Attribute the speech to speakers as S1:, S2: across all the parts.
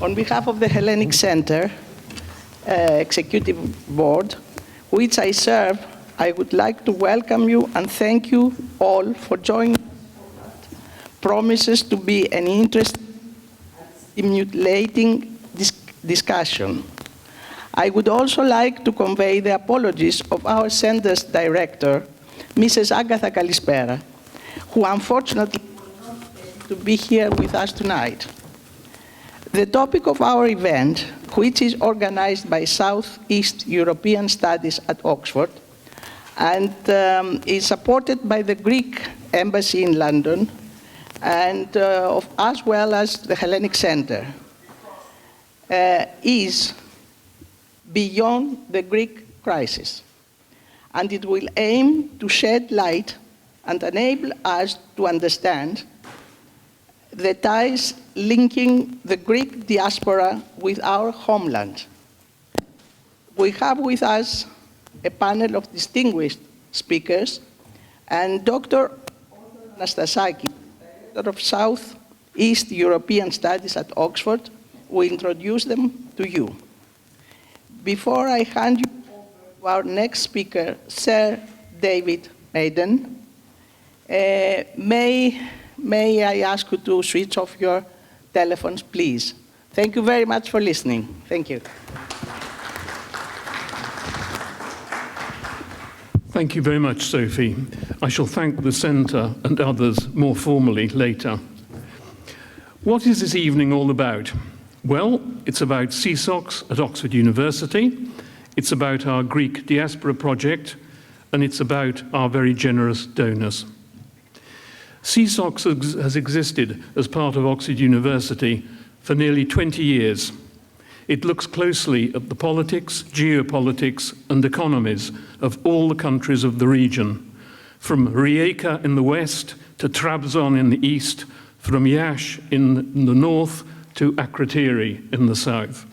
S1: On behalf of the Hellenic Center Executive Board, which I serve, I would like to welcome you and thank you all for joining. Promises to be an interesting, stimulating discussion. I would also like to convey the apologies of our Center's director, Mrs. Agatha Kalispera, who unfortunately was not able to be here with us tonight. The topic of our event, which is organized by Southeast European Studies at Oxford and is supported by the Greek Embassy in London and as well as the Hellenic Center, is beyond the Greek crisis. And it will aim to shed light and enable us to understand the ties linking the Greek diaspora with our homeland. We have with us a panel of distinguished speakers, and Dr. Anastasakis, Director of Southeast European Studies at Oxford, will introduce them to you. Before I hand you over to our next speaker, Sir David Maiden, may I ask you to switch off your telephones, please? Thank you very much for listening. Thank you.
S2: Thank you very much, Sophie. I shall thank the Centre and others more formally later. What is this evening all about? Well, it's about SEESOX at Oxford University, it's about our Greek Diaspora Project, and it's about our very generous donors. SEESOX has existed as part of Oxford University for nearly 20 years. It looks closely at the politics, geopolitics, and economies of all the countries of the region, from Rijeka in the west to Trabzon in the east, from Iași in the north to Akrotiri in the south.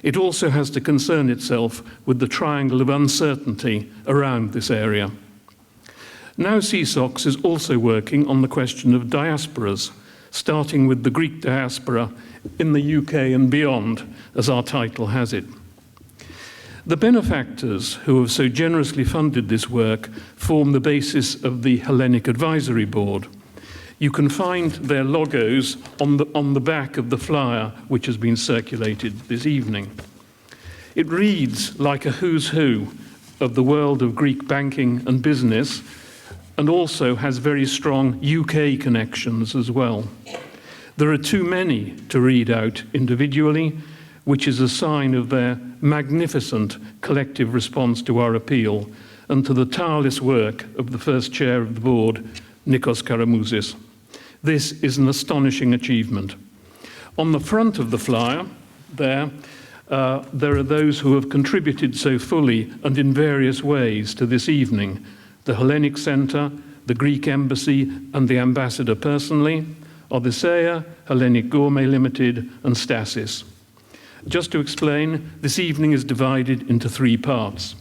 S2: It also has to concern itself with the triangle of uncertainty around this area. Now SEESOX is also working on the question of diasporas, starting with the Greek diaspora in the UK and beyond, as our title has it. The benefactors who have so generously funded this work form the basis of the Hellenic Advisory Board. You can find their logos on the back of the flyer which has been circulated this evening. It reads like a who's who of the world of Greek banking and business, and also has very strong UK connections as well. There are too many to read out individually, which is a sign of their magnificent collective response to our appeal and to the tireless work of the first chair of the board, Nikos Karamouzis. This is an astonishing achievement. On the front of the flyer, there are those who have contributed so fully and in various ways to this evening: the Hellenic Center, the Greek Embassy, and the Ambassador personally, Odysseia, Hellenic Gourmet Limited, and Stasis. Just to explain, this evening is divided into three parts.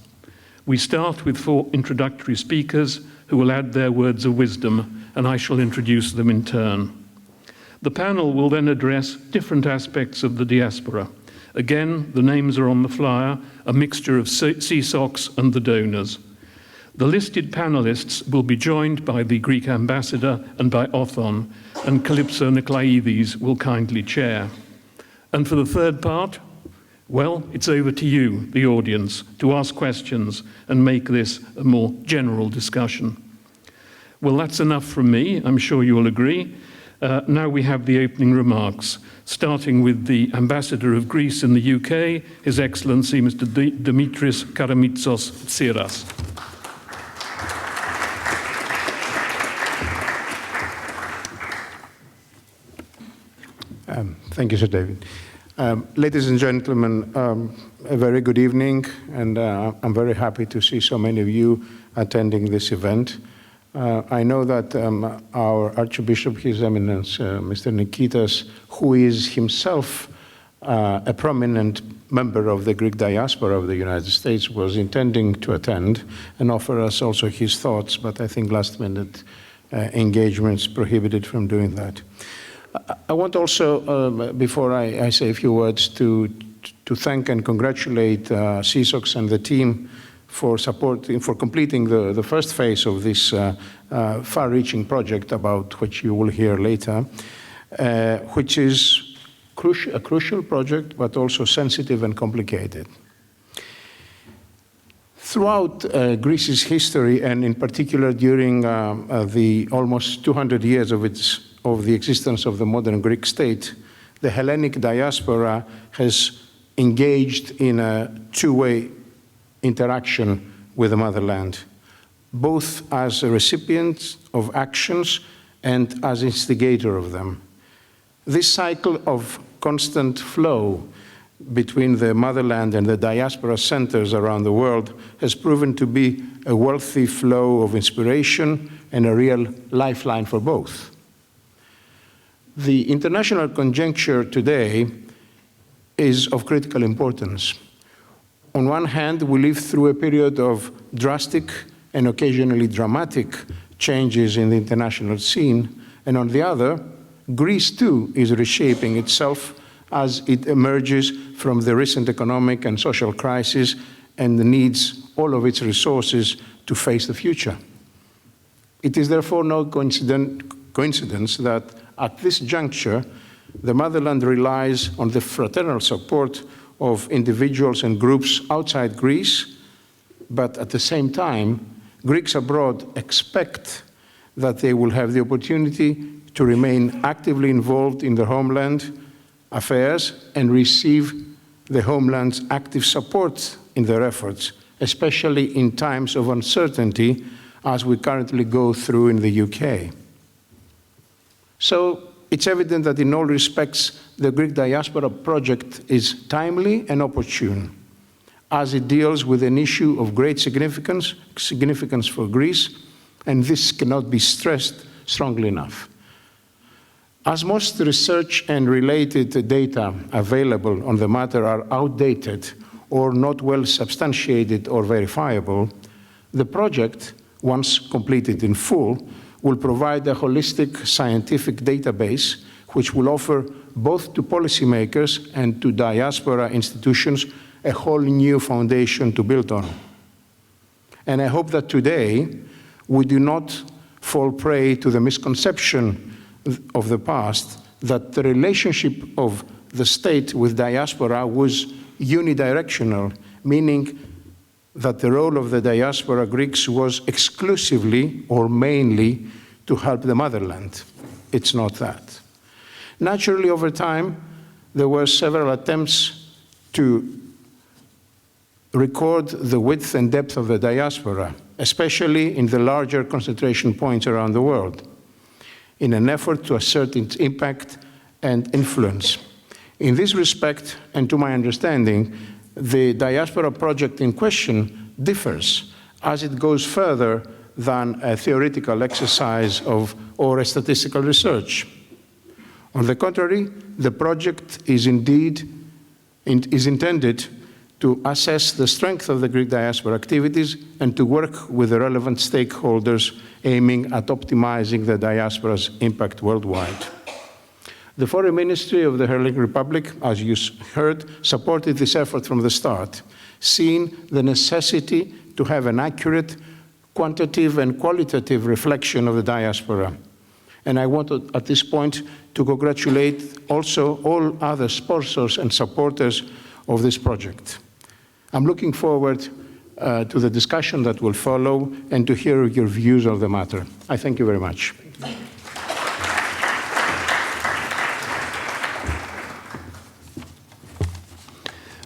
S2: We start with 4 introductory speakers who will add their words of wisdom, and I shall introduce them in turn. The panel will then address different aspects of the diaspora. Again, the names are on the flyer, a mixture of SEESOX and the donors. The listed panelists will be joined by the Greek ambassador and by Othon, and Calypso Niklaidis will kindly chair. And for the third part, well, it's over to you, the audience, to ask questions and make this a more general discussion. Well, that's enough from me, I'm sure you'll agree. Now we have the opening remarks, starting with the Ambassador of Greece in the UK, His Excellency Mr Dimitris Caramitsos-Tziras.
S3: Thank you, Sir David. Ladies and gentlemen, a very good evening, and I'm very happy to see so many of you attending this event. I know that our Archbishop, His Eminence, Mr Nikitas, who is himself a prominent member of the Greek diaspora of the United States, was intending to attend and offer us also his thoughts, but I think last-minute engagements prohibited from doing that. I want also, before I say a few words, to thank and congratulate SEESOX and the team for completing the first phase of this far-reaching project, about which you will hear later, which is a crucial project, but also sensitive and complicated. Throughout Greece's history, and in particular during the almost 200 years of the existence of the modern Greek state, the Hellenic diaspora has engaged in a two-way interaction with the motherland, both as a recipient of actions and as instigator of them. This cycle of constant flow between the motherland and the diaspora centers around the world has proven to be a wealthy flow of inspiration and a real lifeline for both. The international conjuncture today is of critical importance. On one hand, we live through a period of drastic and occasionally dramatic changes in the international scene, and on the other, Greece too is reshaping itself as it emerges from the recent economic and social crisis and needs all of its resources to face the future. It is therefore no coincidence that at this juncture, the motherland relies on the fraternal support of individuals and groups outside Greece, but at the same time, Greeks abroad expect that they will have the opportunity to remain actively involved in their homeland affairs and receive the homeland's active support in their efforts, especially in times of uncertainty as we currently go through in the UK. So it's evident that in all respects, the Greek Diaspora Project is timely and opportune, as it deals with an issue of great significance for Greece, and this cannot be stressed strongly enough. As most research and related data available on the matter are outdated or not well substantiated or verifiable, the project, once completed in full, will provide a holistic scientific database which will offer both to policymakers and to diaspora institutions a whole new foundation to build on. And I hope that today we do not fall prey to the misconception of the past that the relationship of the state with diaspora was unidirectional, meaning that the role of the diaspora Greeks was exclusively or mainly to help the motherland. It's not that. Naturally, over time, there were several attempts to record the width and depth of the diaspora, especially in the larger concentration points around the world, in an effort to assert its impact and influence. In this respect, and to my understanding, the Diaspora Project in question differs as it goes further than a theoretical exercise or a statistical research. On the contrary, the project is intended to assess the strength of the Greek diaspora activities and to work with the relevant stakeholders aiming at optimizing the diaspora's impact worldwide. The Foreign Ministry of the Hellenic Republic, as you heard, supported this effort from the start, seeing the necessity to have an accurate, quantitative and qualitative reflection of the diaspora. And I want to, at this point, to congratulate also all other sponsors and supporters of this project. I'm looking forward to the discussion that will follow and to hear your views on the matter. I thank you very much.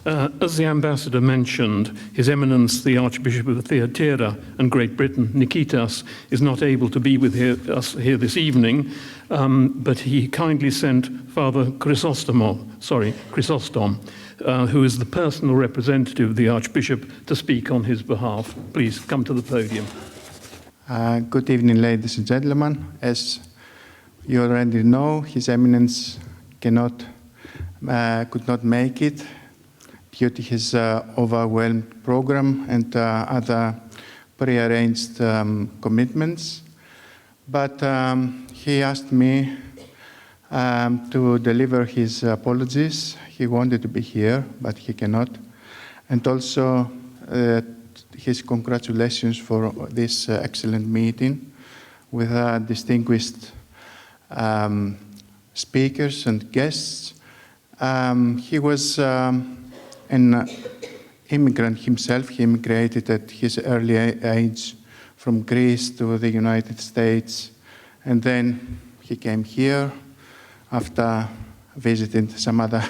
S2: As the Ambassador mentioned, His Eminence the Archbishop of Thyatira and Great Britain, Nikitas, is not able to be with us here this evening, but he kindly sent Father Chrysostom, who is the personal representative of the Archbishop, to speak on his behalf. Please come to the podium.
S4: Good evening, ladies and gentlemen. As you already know, His Eminence could not make it due to his overwhelmed program and other prearranged commitments. But he asked me to deliver his apologies. He wanted to be here, but he cannot. And also his congratulations for this excellent meeting with distinguished speakers and guests. He was an immigrant himself. He immigrated at his early age from Greece to the United States, and then he came here after visiting some other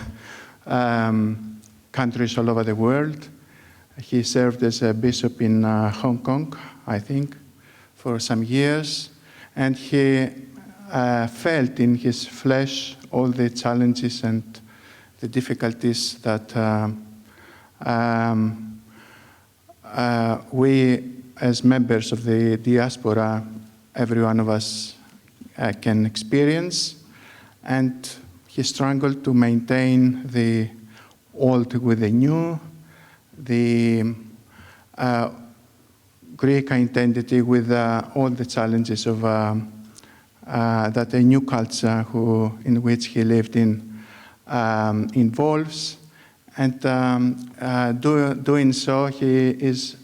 S4: countries all over the world. He served as a bishop in Hong Kong, I think, for some years, and he felt in his flesh all the challenges and the difficulties that we, as members of the diaspora, every one of us can experience. And he struggled to maintain the old with the new, the Greek identity with all the challenges of that a new culture in which he lived in involves. And doing so, he is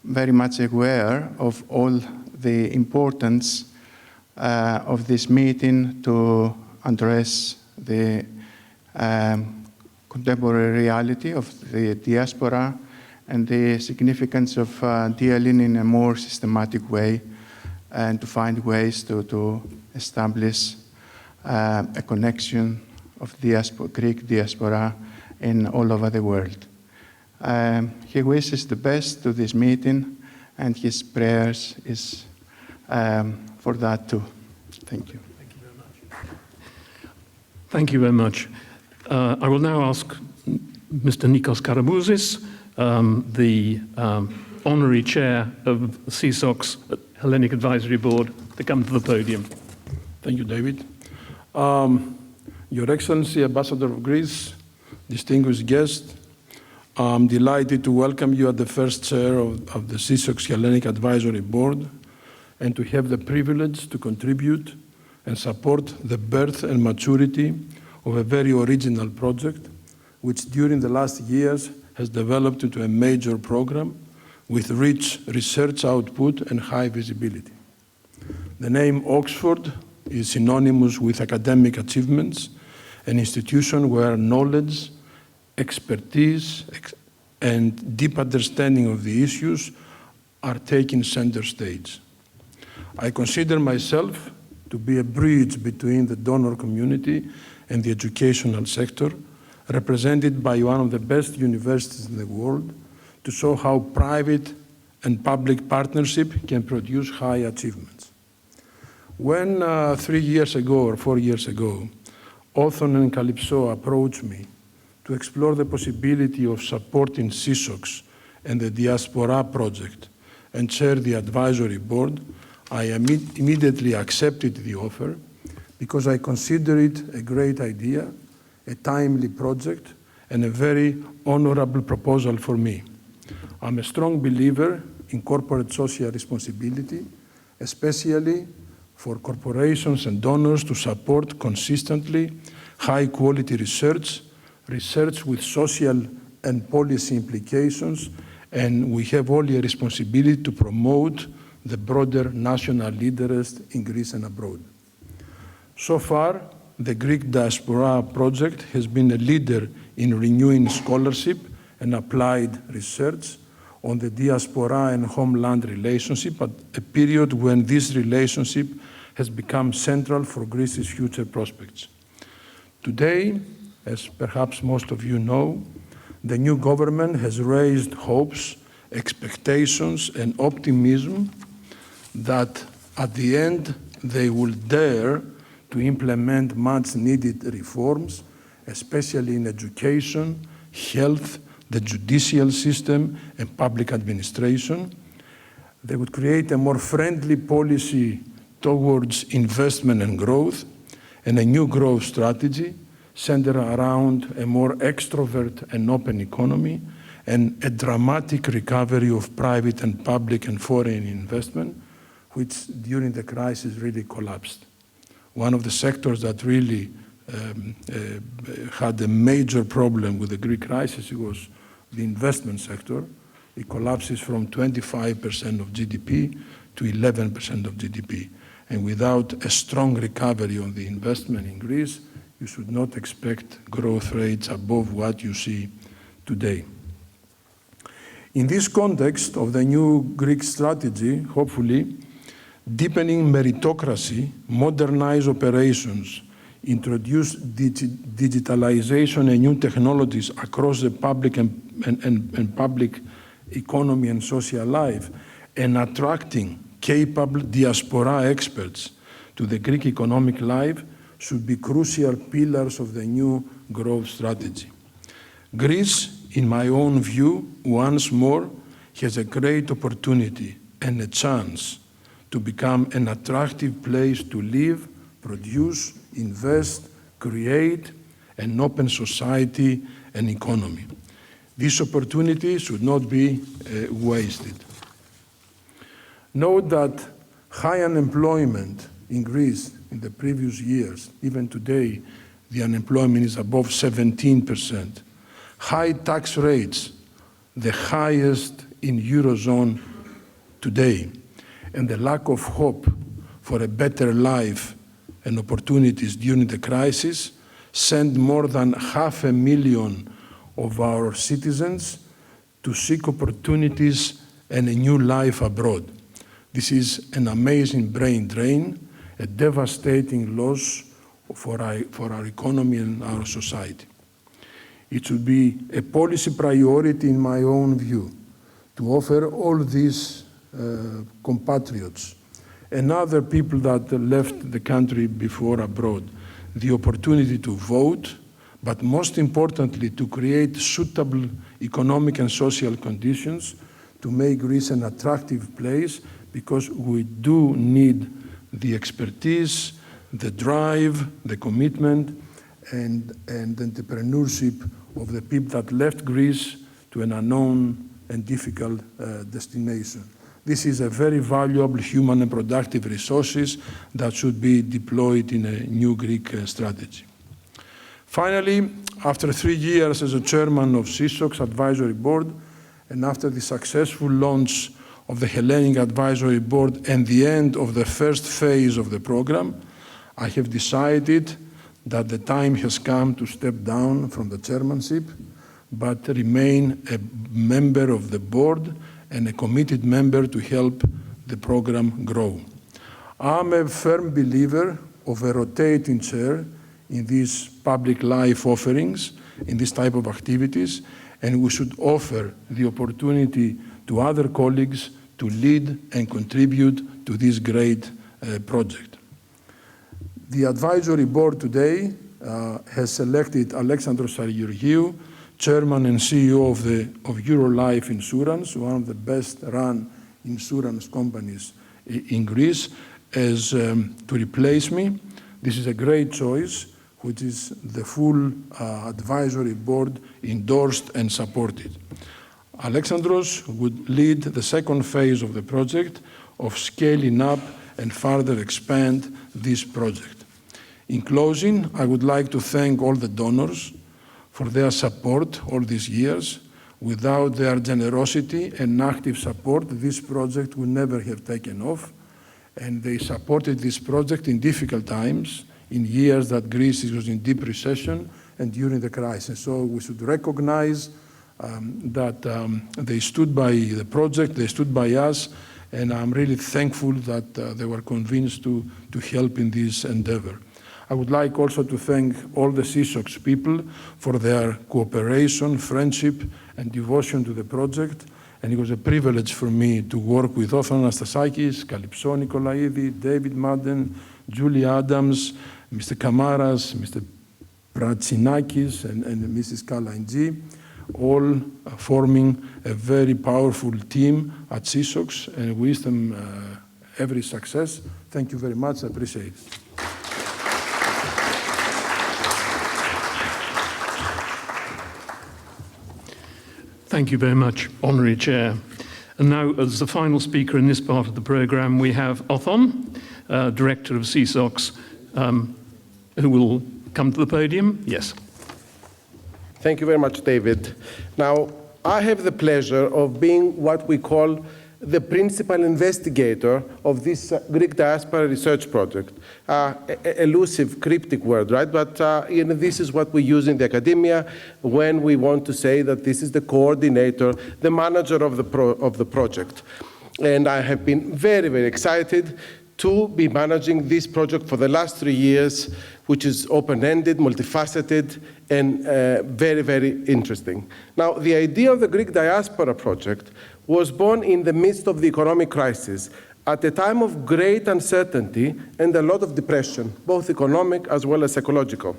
S4: very much aware of all the importance of this meeting to address the contemporary reality of the diaspora and the significance of dealing in a more systematic way and to find ways to establish a connection of Greek diaspora in all over the world. He wishes the best to this meeting, and his prayers is for that too. Thank you.
S2: Thank you very much. Thank you very much. I will now ask Mr Nikos Karamouzis, the honorary chair of SEESOX Hellenic Advisory Board, to come to the podium.
S5: Thank you, David. Your Excellency, Ambassador of Greece, distinguished guests, I'm delighted to welcome you at the first chair of the SEESOX Hellenic Advisory Board and to have the privilege to contribute and support the birth and maturity of a very original project, which during the last years has developed into a major program with rich research output and high visibility. The name Oxford is synonymous with academic achievements, an institution where knowledge, expertise, and deep understanding of the issues are taking center stage. I consider myself to be a bridge between the donor community and the educational sector, represented by one of the best universities in the world, to show how private and public partnership can produce high achievements. When 3 years ago or 4 years ago, Othon and Calypso approached me to explore the possibility of supporting SEESOX and the Diaspora Project and chair the advisory board, I immediately accepted the offer because I consider it a great idea, a timely project, and a very honorable proposal for me. I'm a strong believer in corporate social responsibility, especially for corporations and donors to support consistently high-quality research with social and policy implications, and we have only a responsibility to promote the broader national interest in Greece and abroad. So far, the Greek Diaspora Project has been a leader in renewing scholarship and applied research on the diaspora and homeland relationship at a period when this relationship has become central for Greece's future prospects. Today, as perhaps most of you know, the new government has raised hopes, expectations, and optimism that at the end they will dare to implement much needed reforms, especially in education, health, the judicial system, and public administration. They would create a more friendly policy towards investment and growth, and a new growth strategy centered around a more extrovert and open economy, and a dramatic recovery of private and public and foreign investment, which during the crisis really collapsed. one of the sectors that really had a major problem with the Greek crisis was the investment sector. It collapses from 25% of GDP to 11% of GDP. And without a strong recovery on the investment in Greece, you should not expect growth rates above what you see today. In this context of the new Greek strategy, hopefully, deepening meritocracy, modernize operations, introduce digitalization and new technologies across the public and public economy and social life, and attracting capable diaspora experts to the Greek economic life should be crucial pillars of the new growth strategy. Greece, in my own view, once more, has a great opportunity and a chance to become an attractive place to live, produce, invest, create an open society and economy. This opportunity should not be wasted. Note that high unemployment in Greece in the previous years, even today, the unemployment is above 17%. High tax rates, the highest in Eurozone today, and the lack of hope for a better life and opportunities during the crisis sent more than 500,000 of our citizens to seek opportunities and a new life abroad. This is an amazing brain drain, a devastating loss for our economy and our society. It should be a policy priority, in my own view, to offer all these compatriots and other people that left the country before abroad the opportunity to vote, but most importantly, to create suitable economic and social conditions to make Greece an attractive place, because we do need the expertise, the drive, the commitment, and entrepreneurship of the people that left Greece to an unknown and difficult destination. This is a very valuable human and productive resources that should be deployed in a new Greek strategy. Finally, after 3 years as a chairman of SEESOX Advisory Board, and after the successful launch of the Hellenic Advisory Board and the end of the first phase of the program, I have decided that the time has come to step down from the chairmanship, but remain a member of the board and a committed member to help the program grow. I'm a firm believer of a rotating chair in these public life offerings, in this type of activities, and we should offer the opportunity to other colleagues to lead and contribute to this great project. The advisory board today has selected Alexandros Sargeorgiou, Chairman and CEO of Eurolife Insurance, one of the best run insurance companies in Greece, as to replace me. This is a great choice, which is the full advisory board endorsed and supported. Alexandros would lead the second phase of the project of scaling up and further expand this project. In closing, I would like to thank all the donors for their support all these years. Without their generosity and active support, this project would never have taken off. And they supported this project in difficult times, in years that Greece was in deep recession and during the crisis. So we should recognize that they stood by the project, they stood by us, and I'm really thankful that they were convinced to help in this endeavor. I would like also to thank all the SEESOX people for their cooperation, friendship, and devotion to the project. And it was a privilege for me to work with Othon Anastasakis, Kalypso Nikolaidi, David Madden, Julie Adams, Mr. Kamaras, Mr. Pratsinakis, and Mrs. Kalainji, all forming a very powerful team at SEESOX, and we wish them every success. Thank you very much. I appreciate it.
S2: Thank you very much, Honorary Chair. And now, as the final speaker in this part of the programme, we have Othon, Director of SEESOX, who will come to the podium. Yes.
S6: Thank you very much, David. Now, I have the pleasure of being what we call the principal investigator of this Greek Diaspora Research Project. Elusive, cryptic word, right? But this is what we use in the academia when we want to say that this is the coordinator, the manager of the project. And I have been very, very excited to be managing this project for the last 3 years, which is open-ended, multifaceted, and very, very interesting. Now, the idea of the Greek Diaspora Project was born in the midst of the economic crisis, at a time of great uncertainty and a lot of depression, both economic as well as psychological.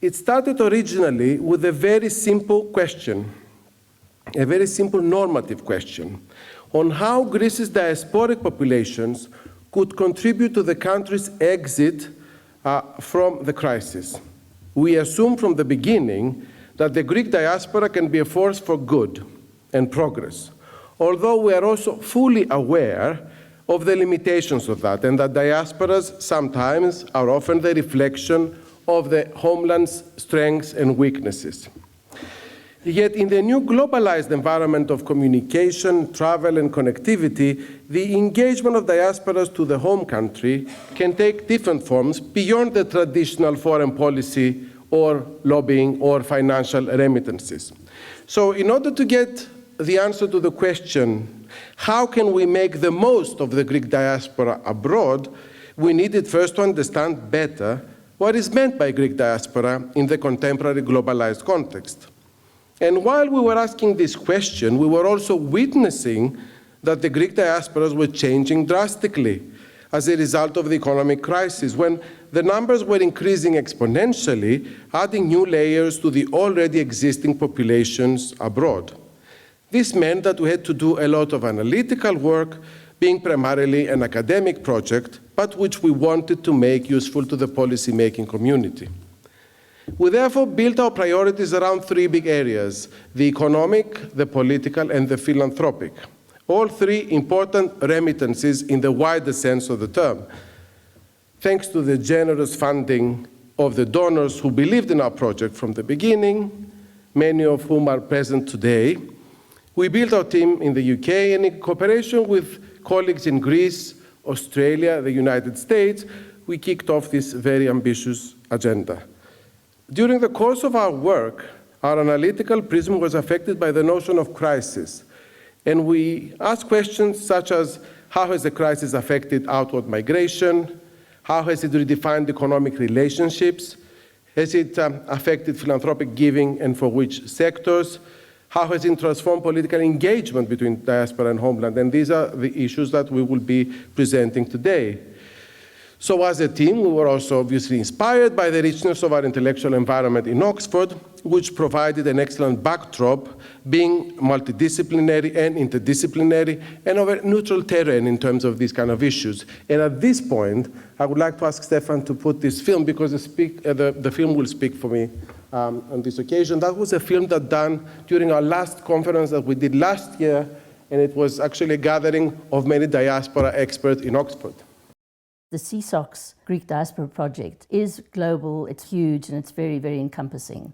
S6: It started originally with a very simple question, a very simple normative question, on how Greece's diasporic populations could contribute to the country's exit from the crisis. We assumed from the beginning that the Greek diaspora can be a force for good and progress, although we are also fully aware of the limitations of that, and that diasporas sometimes are often the reflection of the homeland's strengths and weaknesses. Yet in the new globalized environment of communication, travel, and connectivity, the engagement of diasporas to the home country can take different forms beyond the traditional foreign policy or lobbying or financial remittances. So in order to get the answer to the question, how can we make the most of the Greek diaspora abroad, we needed first to understand better what is meant by Greek diaspora in the contemporary globalized context. And while we were asking this question, we were also witnessing that the Greek diasporas were changing drastically as a result of the economic crisis, when the numbers were increasing exponentially, adding new layers to the already existing populations abroad. This meant that we had to do a lot of analytical work, being primarily an academic project, but which we wanted to make useful to the policy-making community. We therefore built our priorities around 3 big areas: the economic, the political, and the philanthropic. All 3 important remittances in the wider sense of the term. Thanks to the generous funding of the donors who believed in our project from the beginning, many of whom are present today, we built our team in the UK, and in cooperation with colleagues in Greece, Australia, the United States, we kicked off this very ambitious agenda. During the course of our work, our analytical prism was affected by the notion of crisis. And we asked questions such as, how has the crisis affected outward migration? How has it redefined economic relationships? Has it affected philanthropic giving, and for which sectors? How has it transformed political engagement between diaspora and homeland? And these are the issues that we will be presenting today. So as a team, we were also obviously inspired by the richness of our intellectual environment in Oxford, which provided an excellent backdrop, being multidisciplinary and interdisciplinary, and over neutral terrain in terms of these kind of issues. And at this point, I would like to ask Stefan to put this film, because the film will speak for me on this occasion. That was a film that done during our last conference that we did last year, and it was actually a gathering of many diaspora experts in Oxford.
S7: The SEESOX Greek Diaspora Project is global, it's huge, and it's very, very encompassing.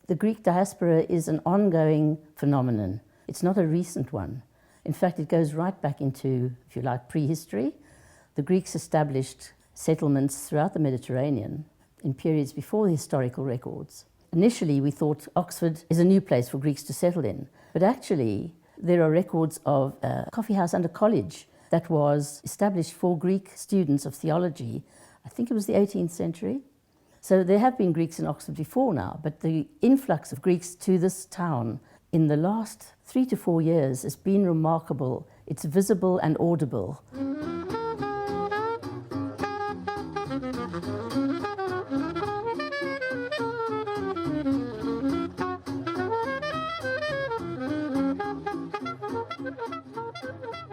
S7: The Greek diaspora is an ongoing phenomenon. It's not a recent one. In fact, it goes right back into, if you like, prehistory. The Greeks established settlements throughout the Mediterranean in periods before the historical records. Initially, we thought Oxford is a new place for Greeks to settle in, but actually, there are records of a coffee house under college that was established for Greek students of theology. I think it was the 18th century. So there have been Greeks in Oxford before now, but the influx of Greeks to this town in the last 3 to 4 years has been remarkable. It's visible and audible.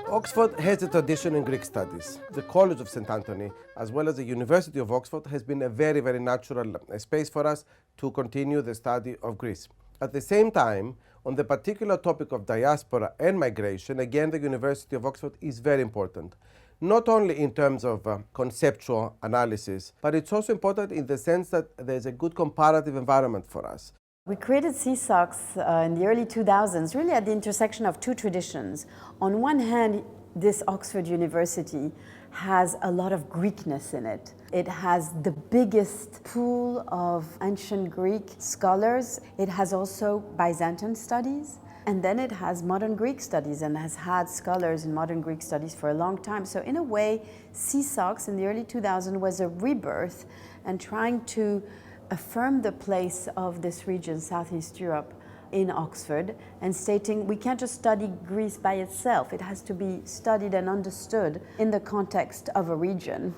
S6: Oxford has a tradition in Greek studies. The College of St. Anthony, as well as the University of Oxford, has been a very, very natural space for us to continue the study of Greece. At the same time, On the particular topic of diaspora and migration, again, the University of Oxford is very important. Not only in terms of conceptual analysis, but it's also important in the sense that there's a good comparative environment for us.
S8: We created SEESOX in the early 2000s, really at the intersection of two traditions. On one hand, this Oxford University has a lot of Greekness in it. It has the biggest pool of ancient Greek scholars. It has also Byzantine studies. And then it has modern Greek studies and has had scholars in modern Greek studies for a long time. So in a way, SEESOX in the early 2000s was a rebirth and trying to affirm the place of this region, Southeast Europe, in Oxford, and stating we can't just study Greece by itself. It has to be studied and understood in the context of a region.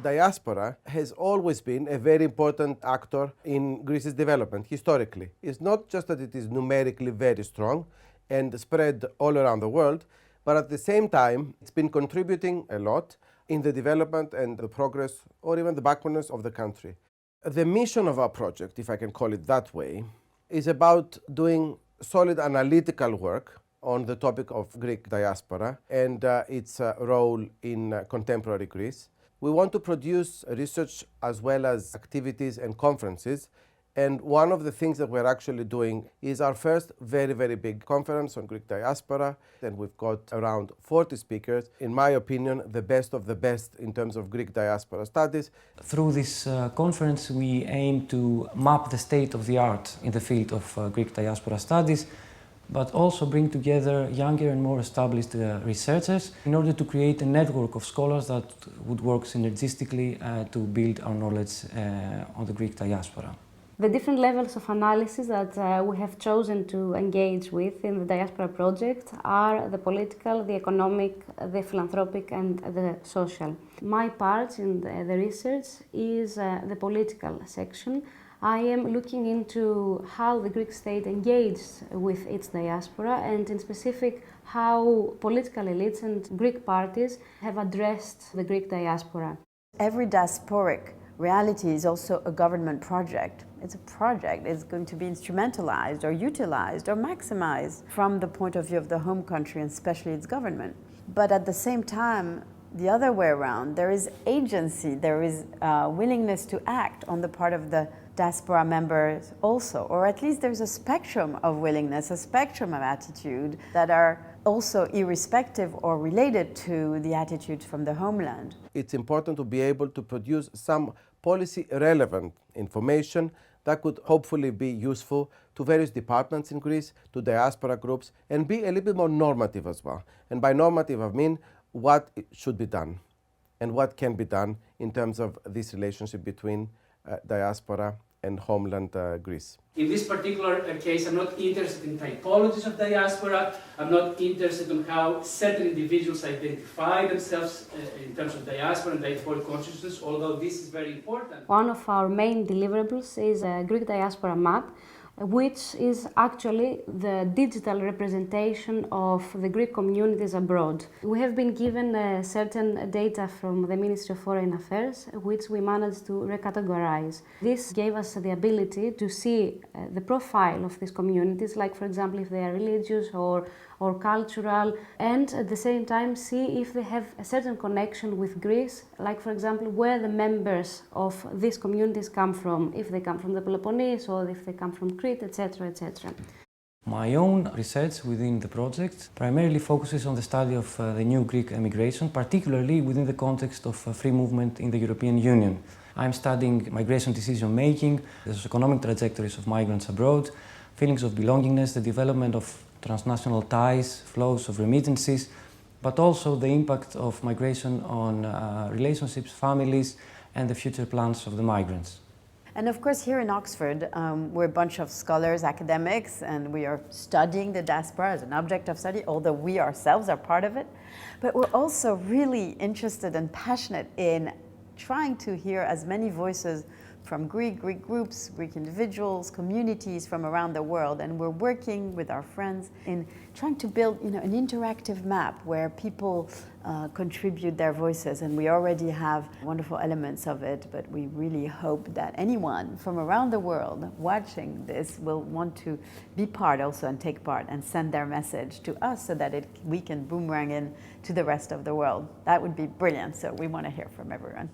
S6: Diaspora has always been a very important actor in Greece's development, historically. It's not just that it is numerically very strong and spread all around the world, but at the same time, it's been contributing a lot in the development and the progress, or even the backwardness of the country. The mission of our project, if I can call it that way, is about doing solid analytical work on the topic of Greek diaspora and its role in contemporary Greece. We want to produce research as well as activities and conferences. And one of the things that we're actually doing is our first very, very big conference on Greek diaspora. And we've got around 40 speakers. In my opinion, the best of the best in terms of Greek diaspora studies.
S9: Through this conference, we aim to map the state of the art in the field of Greek diaspora studies, but also bring together younger and more established researchers in order to create a network of scholars that would work synergistically to build our knowledge on the Greek diaspora.
S10: The different levels of analysis that we have chosen to engage with in the Diaspora Project are the political, the economic, the philanthropic and the social. My part in the research is the political section. I am looking into how the Greek state engages with its diaspora and in specific how political elites and Greek parties have addressed the Greek diaspora.
S8: Every diasporic reality is also a government project. It's a project. It's going to be instrumentalized or utilized or maximized from the point of view of the home country and especially its government. But at the same time, the other way around, there is agency, there is willingness to act on the part of the diaspora members also, or at least there's a spectrum of willingness, a spectrum of attitude that are also irrespective or related to the attitudes from the homeland.
S6: It's important to be able to produce some policy relevant information that could hopefully be useful to various departments in Greece, to diaspora groups, and be a little bit more normative as well. And by normative, I mean what should be done and what can be done in terms of this relationship between diaspora and homeland Greece.
S11: In this particular case, I'm not interested in typologies of diaspora. I'm not interested in how certain individuals identify themselves in terms of diaspora and diasporic consciousness, although this is very important.
S10: One of our main deliverables is a Greek diaspora map, which is actually the digital representation of the Greek communities abroad. We have been given certain data from the Ministry of Foreign Affairs, which we managed to recategorize. This gave us the ability to see the profile of these communities, like for example if they are religious or cultural, and at the same time see if they have a certain connection with Greece, like for example where the members of these communities come from, if they come from the Peloponnese or if they come from Crete, etc., etc.
S9: My own research within the project primarily focuses on the study of the new Greek emigration, particularly within the context of free movement in the European Union. I'm studying migration decision-making, the socioeconomic trajectories of migrants abroad, feelings of belongingness, the development of transnational ties, flows of remittances, but also the impact of migration on relationships, families, and the future plans of the migrants.
S8: And of course, here in Oxford, we're a bunch of scholars, academics, and we are studying the diaspora as an object of study, although we ourselves are part of it. But we're also really interested and passionate in trying to hear as many voices from Greek groups, Greek individuals, communities from around the world, and we're working with our friends in trying to build an interactive map where people contribute their voices, and we already have wonderful elements of it, but we really hope that anyone from around the world watching this will want to be part also and take part and send their message to us so that we can boomerang in to the rest of the world. That would be brilliant, so we want to hear from everyone.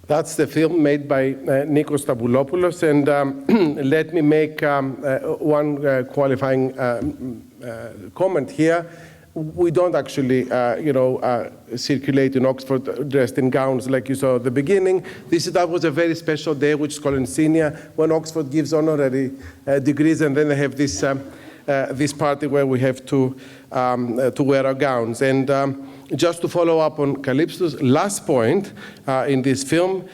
S6: That's the film made by Nikos Karamouzis, and let me make one qualifying comment here. We don't actually, circulate in Oxford dressed in gowns like you saw at the beginning. That was a very special day, which is called Insignia, when Oxford gives honorary degrees, and then they have this this party where we have to wear our gowns. And just to follow up on Calypso's last point in this film,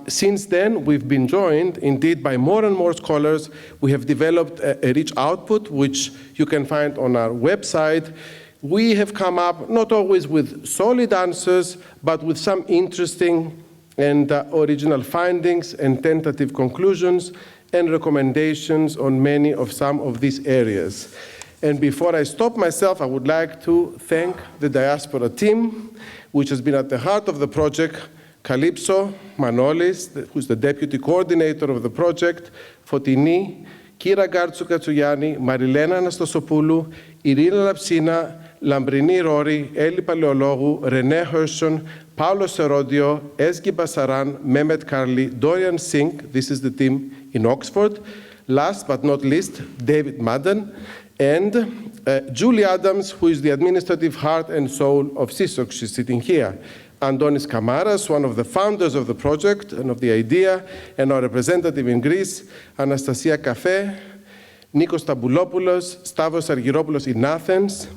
S6: since then we've been joined indeed by more and more scholars. We have developed a rich output which you can find on our website. We have come up not always with solid answers, but with some interesting and original findings and tentative conclusions and recommendations on some of these areas. And before I stop myself, I would like to thank the Diaspora team, which has been at the heart of the project: Calypso, Manolis, who's the deputy coordinator of the project, Fotini, Kira Gartsou-Katsougianni, Marilena Anastasopoulou, Irina Lapsina, Lambrini Rori, Eli Paleologou, René Hershon, Paulo Serodio, Ezgi Basaran, Mehmet Karli, Dorian Singh, this is the team in Oxford. Last but not least, David Madden, and Julie Adams, who is the administrative heart and soul of SEESOX. She's sitting here. Antonis Kamaras, one of the founders of the project and of the idea, and our representative in Greece, Anastasia Kafe, Nikos Taboulopoulos, Stavros Argyropoulos in Athens,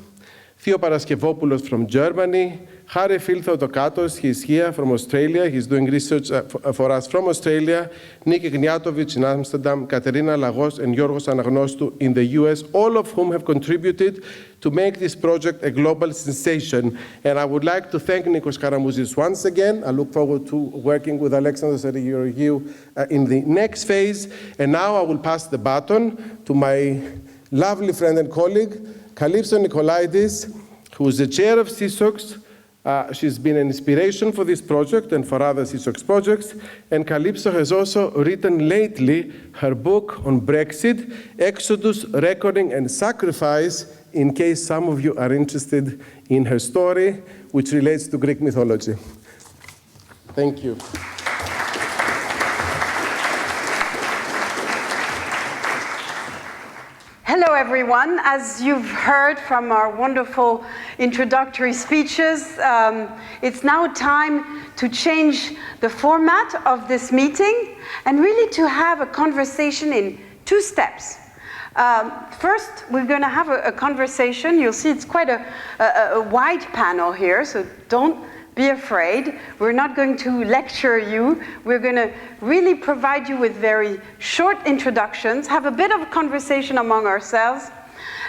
S6: Theo Paraskevopoulos from Germany, Harry Phil Theotokatos, he's here from Australia, he's doing research for us from Australia, Nick Igniatovic in Amsterdam, Katerina Lagos and Yorgos Anagnostou in the US, all of whom have contributed to make this project a global sensation. And I would like to thank Nikos Karamouzis once again. I look forward to working with Alexander Sergegiorgiou in the next phase. And now I will pass the baton to my lovely friend and colleague, Calypso Nikolaidis, who is the chair of SEESOX. She's been an inspiration for this project and for other SEESOX projects. And Calypso has also written lately her book on Brexit, Exodus, Reckoning and Sacrifice, in case some of you are interested in her story, which relates to Greek mythology. Thank you.
S8: Hello, everyone. As you've heard from our wonderful introductory speeches, it's now time to change the format of this meeting and really to have a conversation in two steps. First, we're going to have a conversation. You'll see it's quite a wide panel here, so don't be afraid. We're not going to lecture you. We're going to really provide you with very short introductions, have a bit of a conversation among ourselves,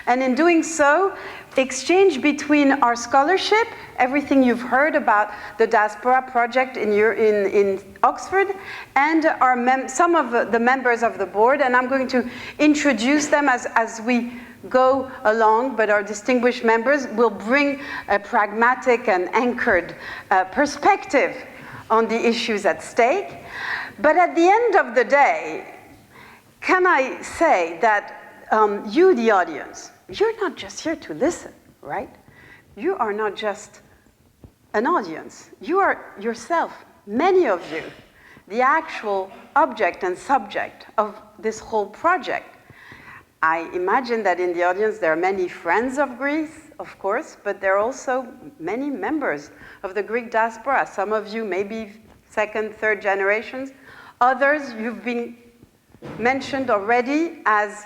S8: and in doing so, exchange between our scholarship, everything you've heard about the Diaspora Project in Oxford, and some of the members of the board, and I'm going to introduce them as we go along, but our distinguished members will bring a pragmatic and anchored perspective on the issues at stake. But at the end of the day, can I say that you, the audience, you're not just here to listen, right? You are not just an audience. You are yourself, many of you, the actual object and subject of this whole project. I imagine that in the audience there are many friends of Greece, of course, but there are also many members of the Greek diaspora. Some of you may be second, third generations. Others, you've been mentioned already as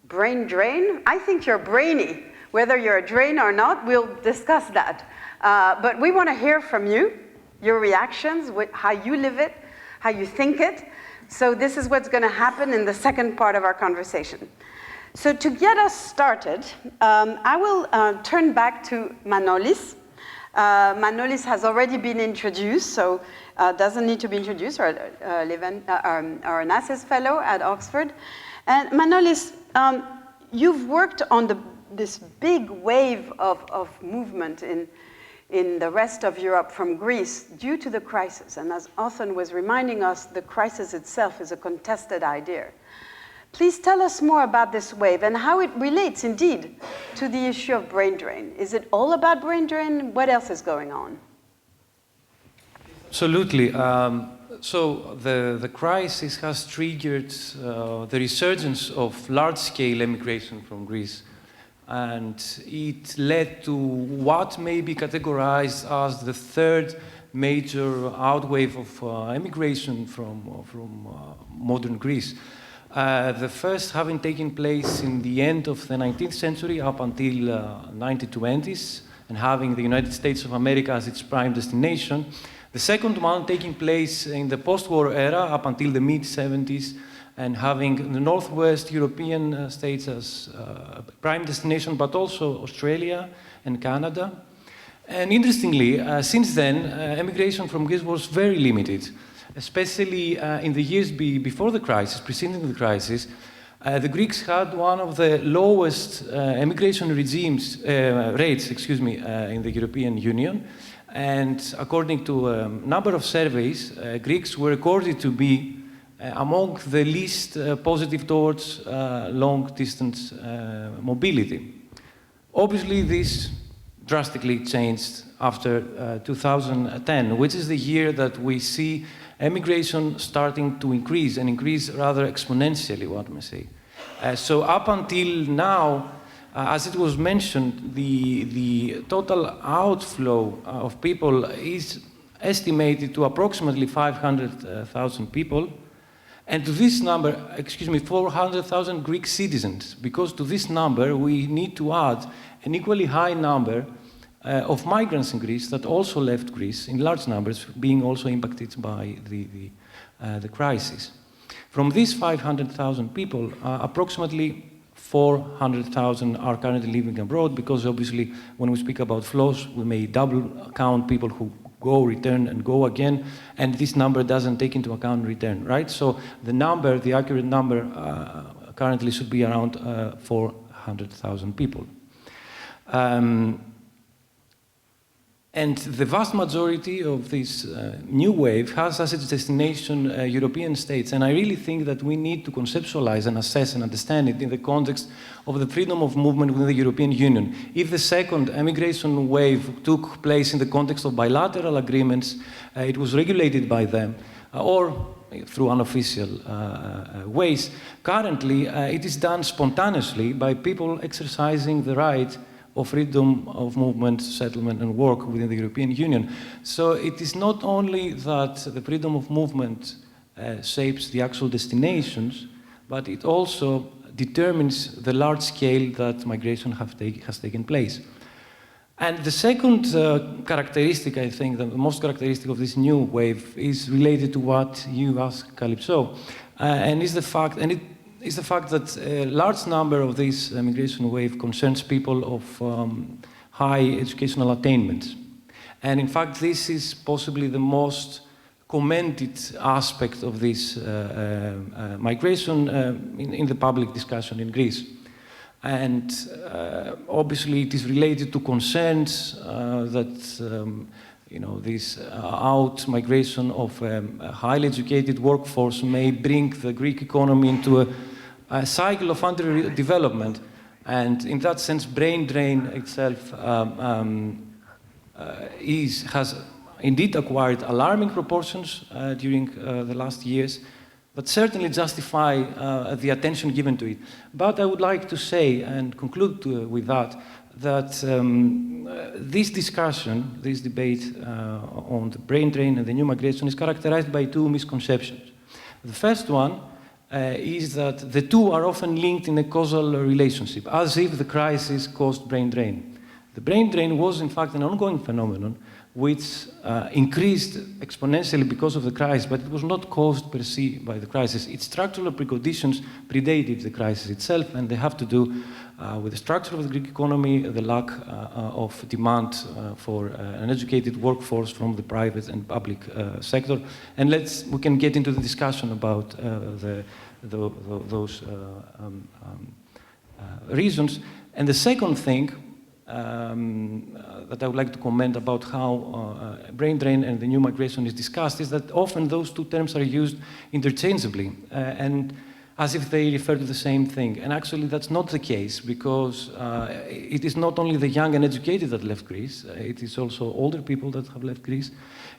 S8: brain drain. I think you're brainy. Whether you're a drain or not, we'll discuss that. But we want to hear from you, your reactions, how you live it, how you think it. So this is what's going to happen in the second part of our conversation. So to get us started, I will turn back to Manolis. Manolis has already been introduced, so doesn't need to be introduced, or an Asses Fellow at Oxford. And Manolis, you've worked on this big wave of movement in the rest of Europe from Greece due to the crisis. And as Othon was reminding us, the crisis itself is a contested idea. Please tell us more about this wave and how it relates indeed to the issue of brain drain. Is it all about brain drain? What else is going on?
S9: Absolutely. So the crisis has triggered the resurgence of large-scale emigration from Greece. And it led to what may be categorized as the third major outwave of emigration from modern Greece. The first having taken place in the end of the 19th century up until 1920s, and having the United States of America as its prime destination. The second one taking place in the post-war era up until the mid-70s, and having the Northwest European states as prime destination, but also Australia and Canada. And interestingly, since then, emigration from Greece was very limited, especially in the years before the crisis, preceding the crisis. The Greeks had one of the lowest emigration rates in the European Union. And according to a number of surveys, Greeks were recorded to be among the least positive towards long-distance mobility. Obviously, this drastically changed after 2010, which is the year that we see emigration starting to increase, and increase rather exponentially, one may say. So up until now, as it was mentioned, the total outflow of people is estimated to approximately 500,000 people. And to this number, 400,000 Greek citizens, because to this number we need to add an equally high number of migrants in Greece that also left Greece in large numbers, being also impacted by the crisis. From these 500,000 people, approximately 400,000 are currently living abroad, because obviously when we speak about flows, we may double count people who go, return, and go again, and this number doesn't take into account return, right? So the accurate number currently should be around 400,000 people. And the vast majority of this new wave has as its destination European states. And I really think that we need to conceptualize and assess and understand it in the context of the freedom of movement within the European Union. If the second emigration wave took place in the context of bilateral agreements, it was regulated by them, or through unofficial ways. Currently, it is done spontaneously by people exercising the right of freedom of movement, settlement, and work within the European Union. So it is not only that the freedom of movement shapes the actual destinations, but it also determines the large scale that migration has taken place. And the second characteristic, I think, the most characteristic of this new wave is related to what you asked, Calypso, and is the fact that a large number of this migration wave concerns people of high educational attainment. And in fact, this is possibly the most commented aspect of this migration in the public discussion in Greece. And obviously it is related to concerns that this out-migration of a highly educated workforce may bring the Greek economy into a cycle of underdevelopment. And in that sense, brain drain itself has indeed acquired alarming proportions during the last years, but certainly justify the attention given to it. But I would like to say, and conclude with that this discussion, this debate on the brain drain and the new migration is characterized by two misconceptions. The first one is that the two are often linked in a causal relationship, as if the crisis caused brain drain. The brain drain was, in fact, an ongoing phenomenon
S12: which increased exponentially because of the crisis, but it was not caused per se by the crisis. Its structural preconditions predated the crisis itself, and they have to do with the structure of the Greek economy, the lack of demand for an educated workforce from the private and public sector. And we can get into the discussion about those reasons. And the second thing that I would like to comment about how brain drain and the new migration is discussed is that often those two terms are used interchangeably and as if they refer to the same thing. And actually that's not the case, because it is not only the young and educated that left Greece, it is also older people that have left Greece.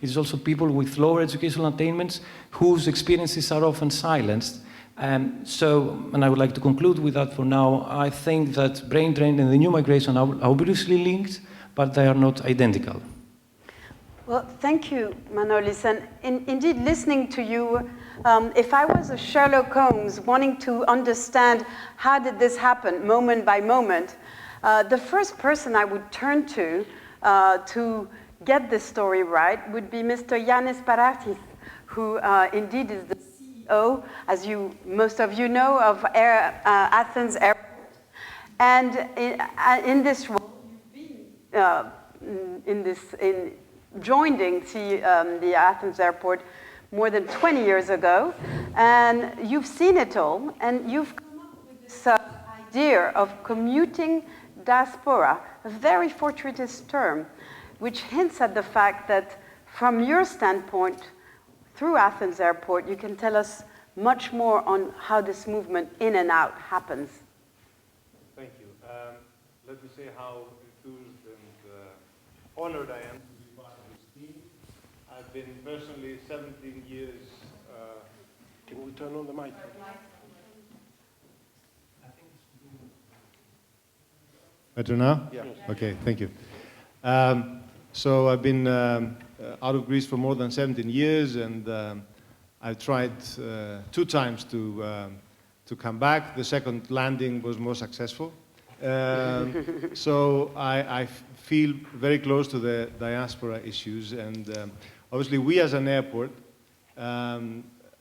S12: It is also people with lower educational attainments whose experiences are often silenced. And I would like to conclude with that for now. I think that brain drain and the new migration are obviously linked, but they are not identical.
S8: Well, thank you, Manolis. And indeed, listening to you, if I was a Sherlock Holmes wanting to understand how did this happen moment by moment, the first person I would turn to get this story right would be Mr. Yannis Parakis, who indeed is the CEO, as most of you know, of Athens Airport. And in this role, you've been joining the Athens Airport more than 20 years ago, and you've seen it all, and you've come up with this idea of commuting diaspora, a very fortuitous term, which hints at the fact that from your standpoint, through Athens Airport, you can tell us much more on how this movement in and out happens.
S13: Thank you. Let me say how enthused and honored I am to be part of this team. I've been personally 17 years...
S6: Can we turn on the mic?
S13: Better now?
S6: Yeah.
S13: Okay, thank you. So I've been out of Greece for more than 17 years, and I've tried 2 times to come back. The second landing was more successful. So I feel very close to the diaspora issues, and obviously we as an airport,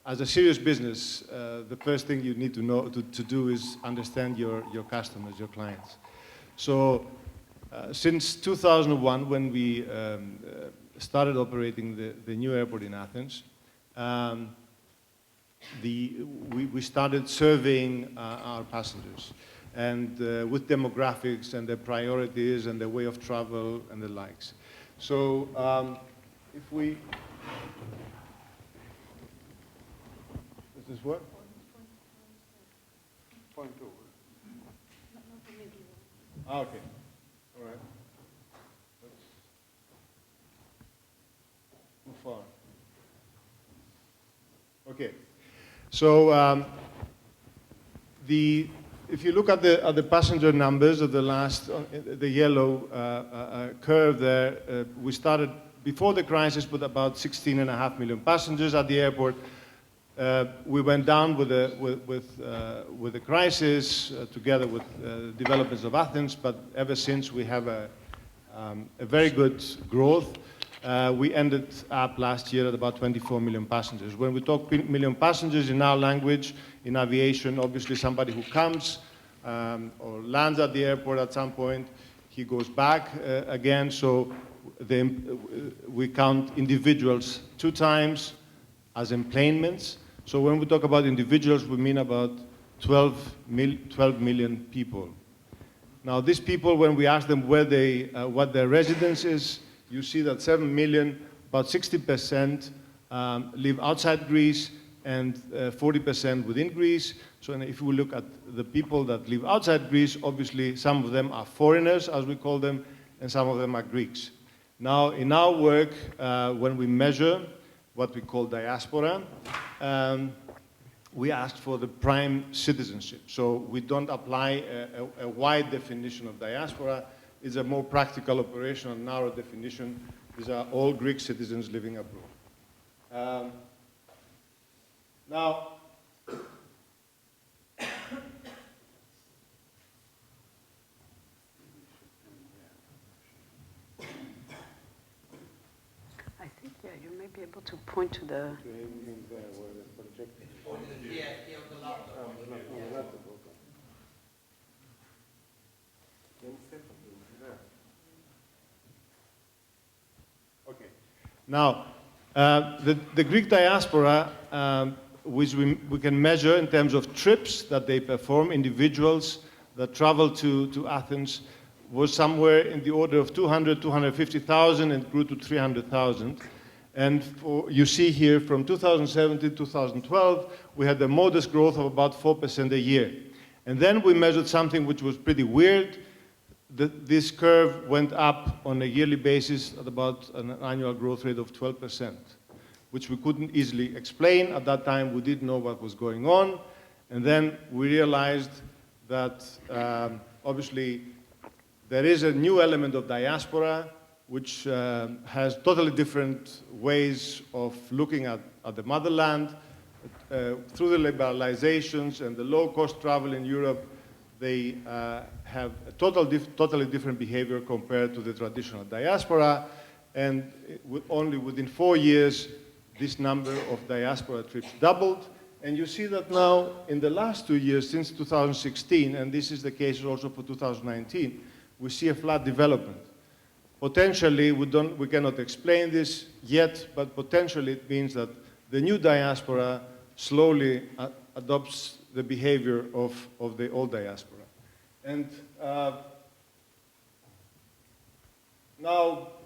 S13: as a serious business, the first thing you need to know to do is understand your customers, your clients. So since 2001, when we started operating the new airport in Athens, we started surveying our passengers, and with demographics and their priorities and their way of travel and the likes. So if we... Does this work? Point 2. Ah, okay. All right. Let's move forward. Okay. So if you look at the passenger numbers of the yellow curve there, we started before the crisis with about 16.5 million passengers at the airport. We went down with the crisis, together with developments of Athens, but ever since we have a very good growth. We ended up last year at about 24 million passengers. When we talk million passengers in our language, in aviation, obviously somebody who comes or lands at the airport at some point, he goes back again, so we count individuals 2 times as enplanements. So when we talk about individuals, we mean about 12 million people. Now, these people, when we ask them what their residence is, you see that 7 million, about 60% live outside Greece and 40% within Greece. So if we look at the people that live outside Greece, obviously some of them are foreigners, as we call them, and some of them are Greeks. Now, in our work, when we measure what we call diaspora, we ask for the prime citizenship. So we don't apply a wide definition of diaspora. It's a more practical operation, a narrow definition. These are all Greek citizens living abroad. Now,
S8: point to the...
S13: Okay. Now, the Greek diaspora, which we can measure in terms of trips that they perform, individuals that travel to Athens, was somewhere in the order of 200, 250,000 and grew to 300,000. And you see here from 2007 to 2012, we had a modest growth of about 4% a year. And then we measured something which was pretty weird. This curve went up on a yearly basis at about an annual growth rate of 12%, which we couldn't easily explain. At that time, we didn't know what was going on. And then we realized that obviously there is a new element of diaspora which has totally different ways of looking at the motherland. Through the liberalizations and the low-cost travel in Europe, they have a totally different behavior compared to the traditional diaspora. And only within 4 years, this number of diaspora trips doubled. And you see that now, in the last 2 years, since 2016, and this is the case also for 2019, we see a flat development. Potentially, we cannot explain this yet, but potentially it means that the new diaspora slowly adopts the behavior of the old diaspora. And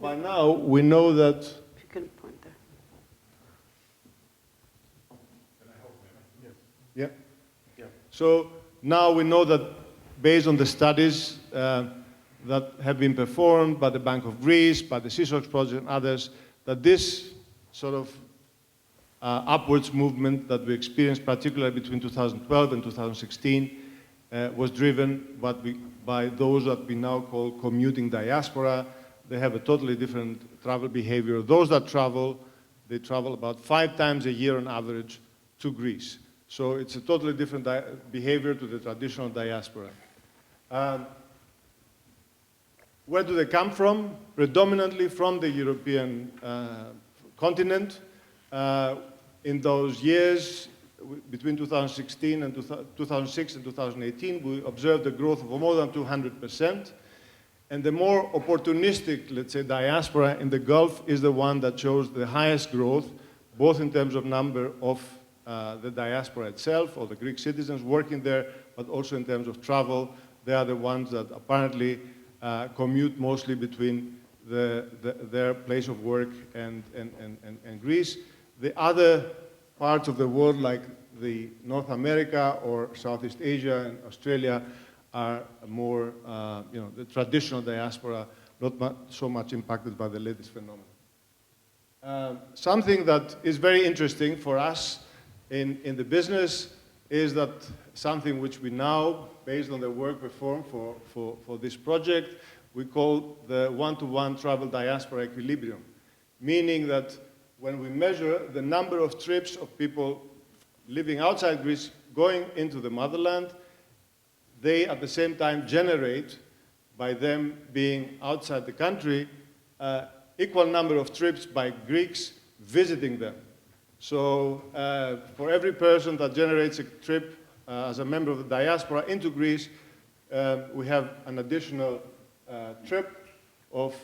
S13: by now, we know that...
S8: If you can point there.
S13: Yeah. So now we know that based on the studies that have been performed by the Bank of Greece, by the SEESOX project and others, that this sort of upwards movement that we experienced, particularly between 2012 and 2016, was driven by those that we now call commuting diaspora. They have a totally different travel behavior. Those that travel, they travel about 5 times a year on average to Greece. So it's a totally different behavior to the traditional diaspora. Where do they come from? Predominantly from the European continent. In those years, between 2016 and 2006 and 2018, we observed a growth of more than 200%. And the more opportunistic, let's say, diaspora in the Gulf is the one that shows the highest growth, both in terms of number of the diaspora itself, or the Greek citizens working there, but also in terms of travel. They are the ones that apparently commute mostly between their place of work and Greece. The other parts of the world, like the North America or Southeast Asia and Australia, are more, the traditional diaspora, not so much impacted by the latest phenomenon. Something that is very interesting for us in the business is that something which we now, based on the work performed for this project, we call the one-to-one travel diaspora equilibrium, meaning that when we measure the number of trips of people living outside Greece going into the motherland, they at the same time generate, by them being outside the country, equal number of trips by Greeks visiting them. So for every person that generates a trip as a member of the diaspora into Greece, we have an additional trip of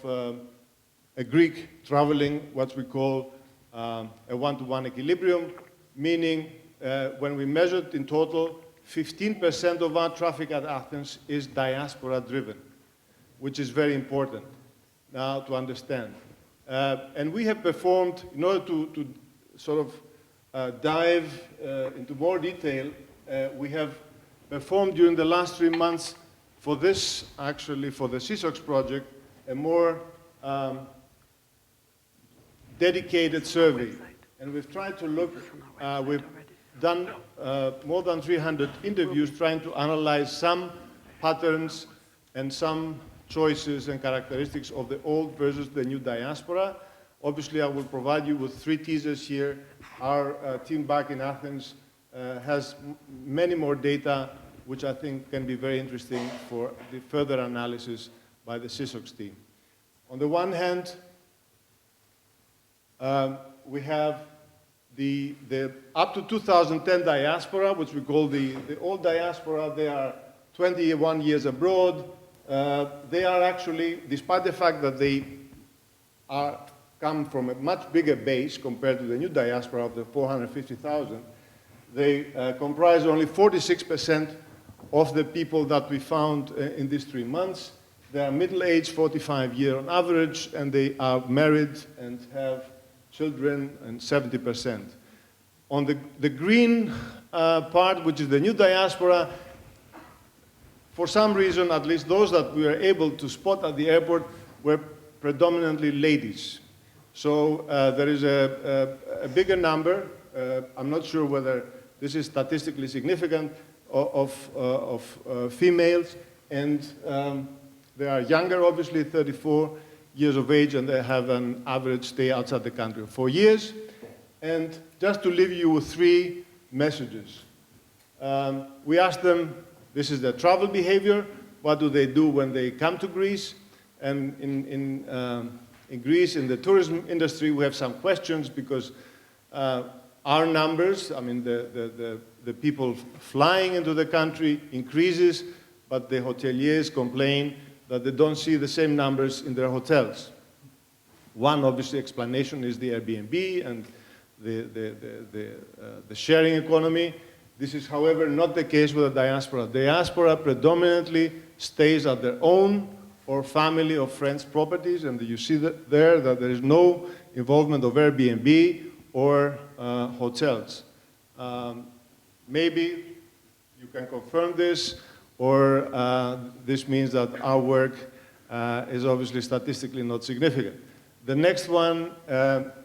S13: a Greek traveling what we call a one-to-one equilibrium, meaning when we measured in total, 15% of our traffic at Athens is diaspora-driven, which is very important now to understand. And we have performed, in order to sort of dive into more detail, we have performed during the last 3 months for this, actually for the SEESOX project, a more dedicated survey. And we've tried to look, we've done more than 300 interviews trying to analyze some patterns and some choices and characteristics of the old versus the new diaspora. Obviously, I will provide you with 3 teasers here. Our team back in Athens has many more data, which I think can be very interesting for the further analysis by the SEESOX team. On the one hand, we have The up to 2010 diaspora, which we call the old diaspora, they are 21 years abroad. They are actually, despite the fact that they come from a much bigger base compared to the new diaspora of the 450,000, they comprise only 46% of the people that we found in these 3 months. They are middle-aged, 45 years on average, and they are married and have children, and 70%. On the green part, which is the new diaspora, for some reason, at least those that we were able to spot at the airport were predominantly ladies. So there is a bigger number, I'm not sure whether this is statistically significant, of females, and they are younger, obviously, 34 years of age, and they have an average stay outside the country of 4 years. And just to leave you with 3 messages. We asked them, this is their travel behavior, what do they do when they come to Greece? And in Greece, in the tourism industry, we have some questions because our numbers, I mean, the people flying into the country increases, but the hoteliers complain that they don't see the same numbers in their hotels. One, obviously, explanation is the Airbnb and the sharing economy. This is, however, not the case with the diaspora. The diaspora predominantly stays at their own or family or friends' properties, and you see that there is no involvement of Airbnb or hotels. Maybe you can confirm this, or this means that our work is obviously statistically not significant. The next one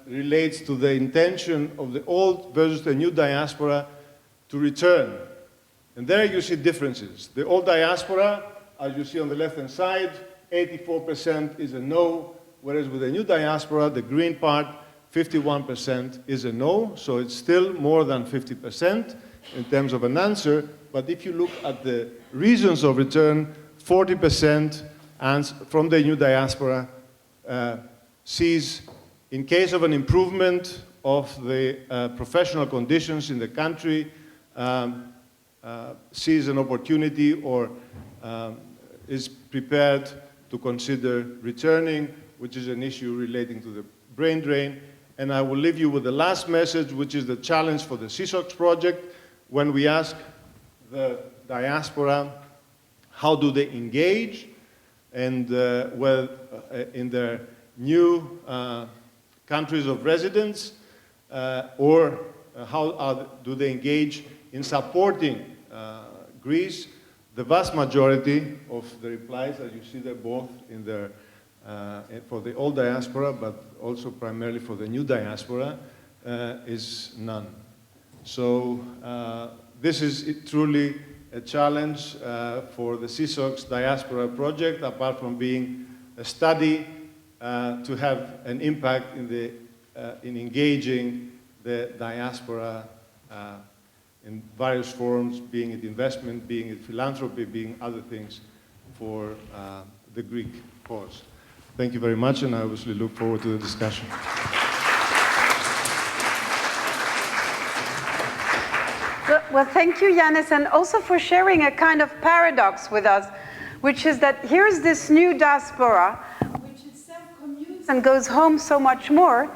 S13: relates to the intention of the old versus the new diaspora to return. And there you see differences. The old diaspora, as you see on the left-hand side, 84% is a no, whereas with the new diaspora, the green part, 51% is a no, so it's still more than 50% in terms of an answer. But if you look at the reasons of return, 40% from the new diaspora sees, in case of an improvement of the professional conditions in the country, sees an opportunity or is prepared to consider returning, which is an issue relating to the brain drain. And I will leave you with the last message, which is the challenge for the SEESOX project. When we ask the diaspora, how do they engage, and in their new countries of residence, or how do they engage in supporting Greece, the vast majority of the replies, as you see there, both in their, for the old diaspora, but also primarily for the new diaspora, is none. So this is truly a challenge for the SEESOX Diaspora Project, apart from being a study to have an impact in engaging the diaspora in various forms, being it investment, being it philanthropy, being other things for the Greek cause. Thank you very much, and I obviously look forward to the discussion.
S8: Well, thank you, Yanis, and also for sharing a kind of paradox with us, which is that here's this new diaspora, which itself commutes and goes home so much more,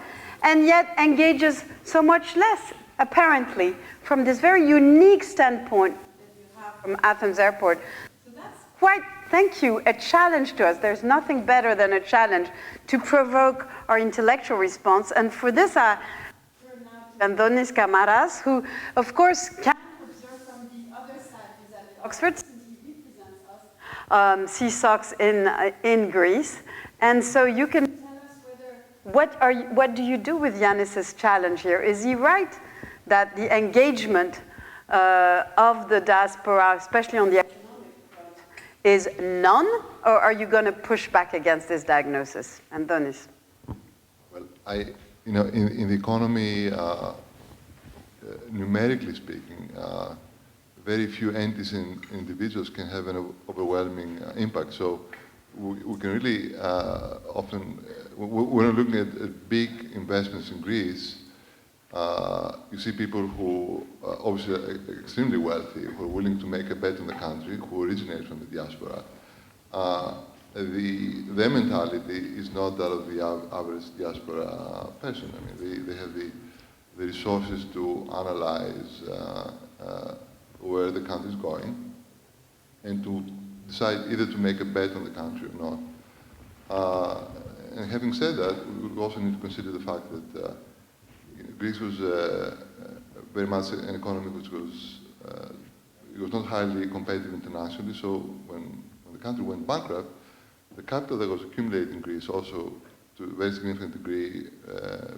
S8: and yet engages so much less, apparently, from this very unique standpoint that you have from Athens Airport. So that's quite, thank you, a challenge to us. There's nothing better than a challenge to provoke our intellectual response, and for this I turn now to Antonis Kamaras, who, of course, can observe from the other side. He's at Oxford, since he represents us, SEESOX in Greece, and so you can tell us whether, what do you do with Yanis's challenge here? Is he right that the engagement of the diaspora, especially on the economic front, is none, or are you going to push back against this diagnosis? Antonis.
S14: Well, in the economy, numerically speaking, very few entities and individuals can have an overwhelming impact. So we can really often, when we're looking at big investments in Greece, You see people who obviously are extremely wealthy, who are willing to make a bet in the country, who originate from the diaspora. Their mentality is not that of the average diaspora person. I mean, they have the resources to analyze where the country is going and to decide either to make a bet on the country or not. And having said that, we also need to consider the fact that Greece was very much an economy which was it was not highly competitive internationally. So when the country went bankrupt, the capital that was accumulated in Greece also, to a very significant degree,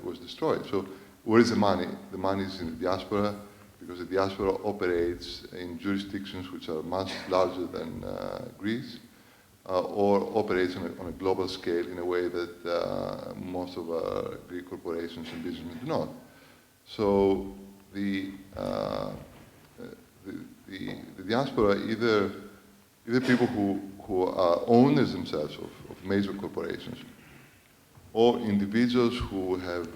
S14: was destroyed. So where is the money? The money is in the diaspora, because the diaspora operates in jurisdictions which are much larger than Greece, or operates on a global scale in a way that most of our Greek corporations and businessmen do not. So the diaspora, either people who are owners themselves of major corporations, or individuals who have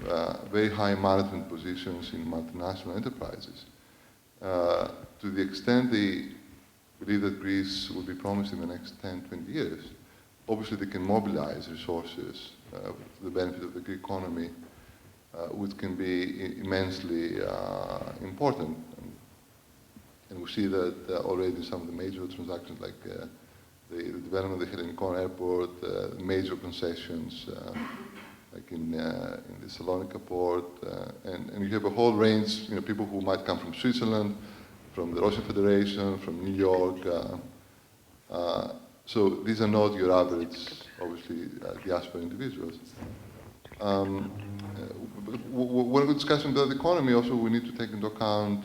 S14: very high management positions in multinational enterprises, to the extent they believe that Greece will be promised in the next 10, 20 years, obviously they can mobilize resources for the benefit of the Greek economy, which can be immensely important. And we see that already in some of the major transactions, like the development of the Hellenic Airport, major concessions, like in the Thessaloniki port, and you have a whole range, people who might come from Switzerland, from the Russian Federation, from New York. So these are not your average, obviously, diaspora individuals. When we're discussing the economy, also we need to take into account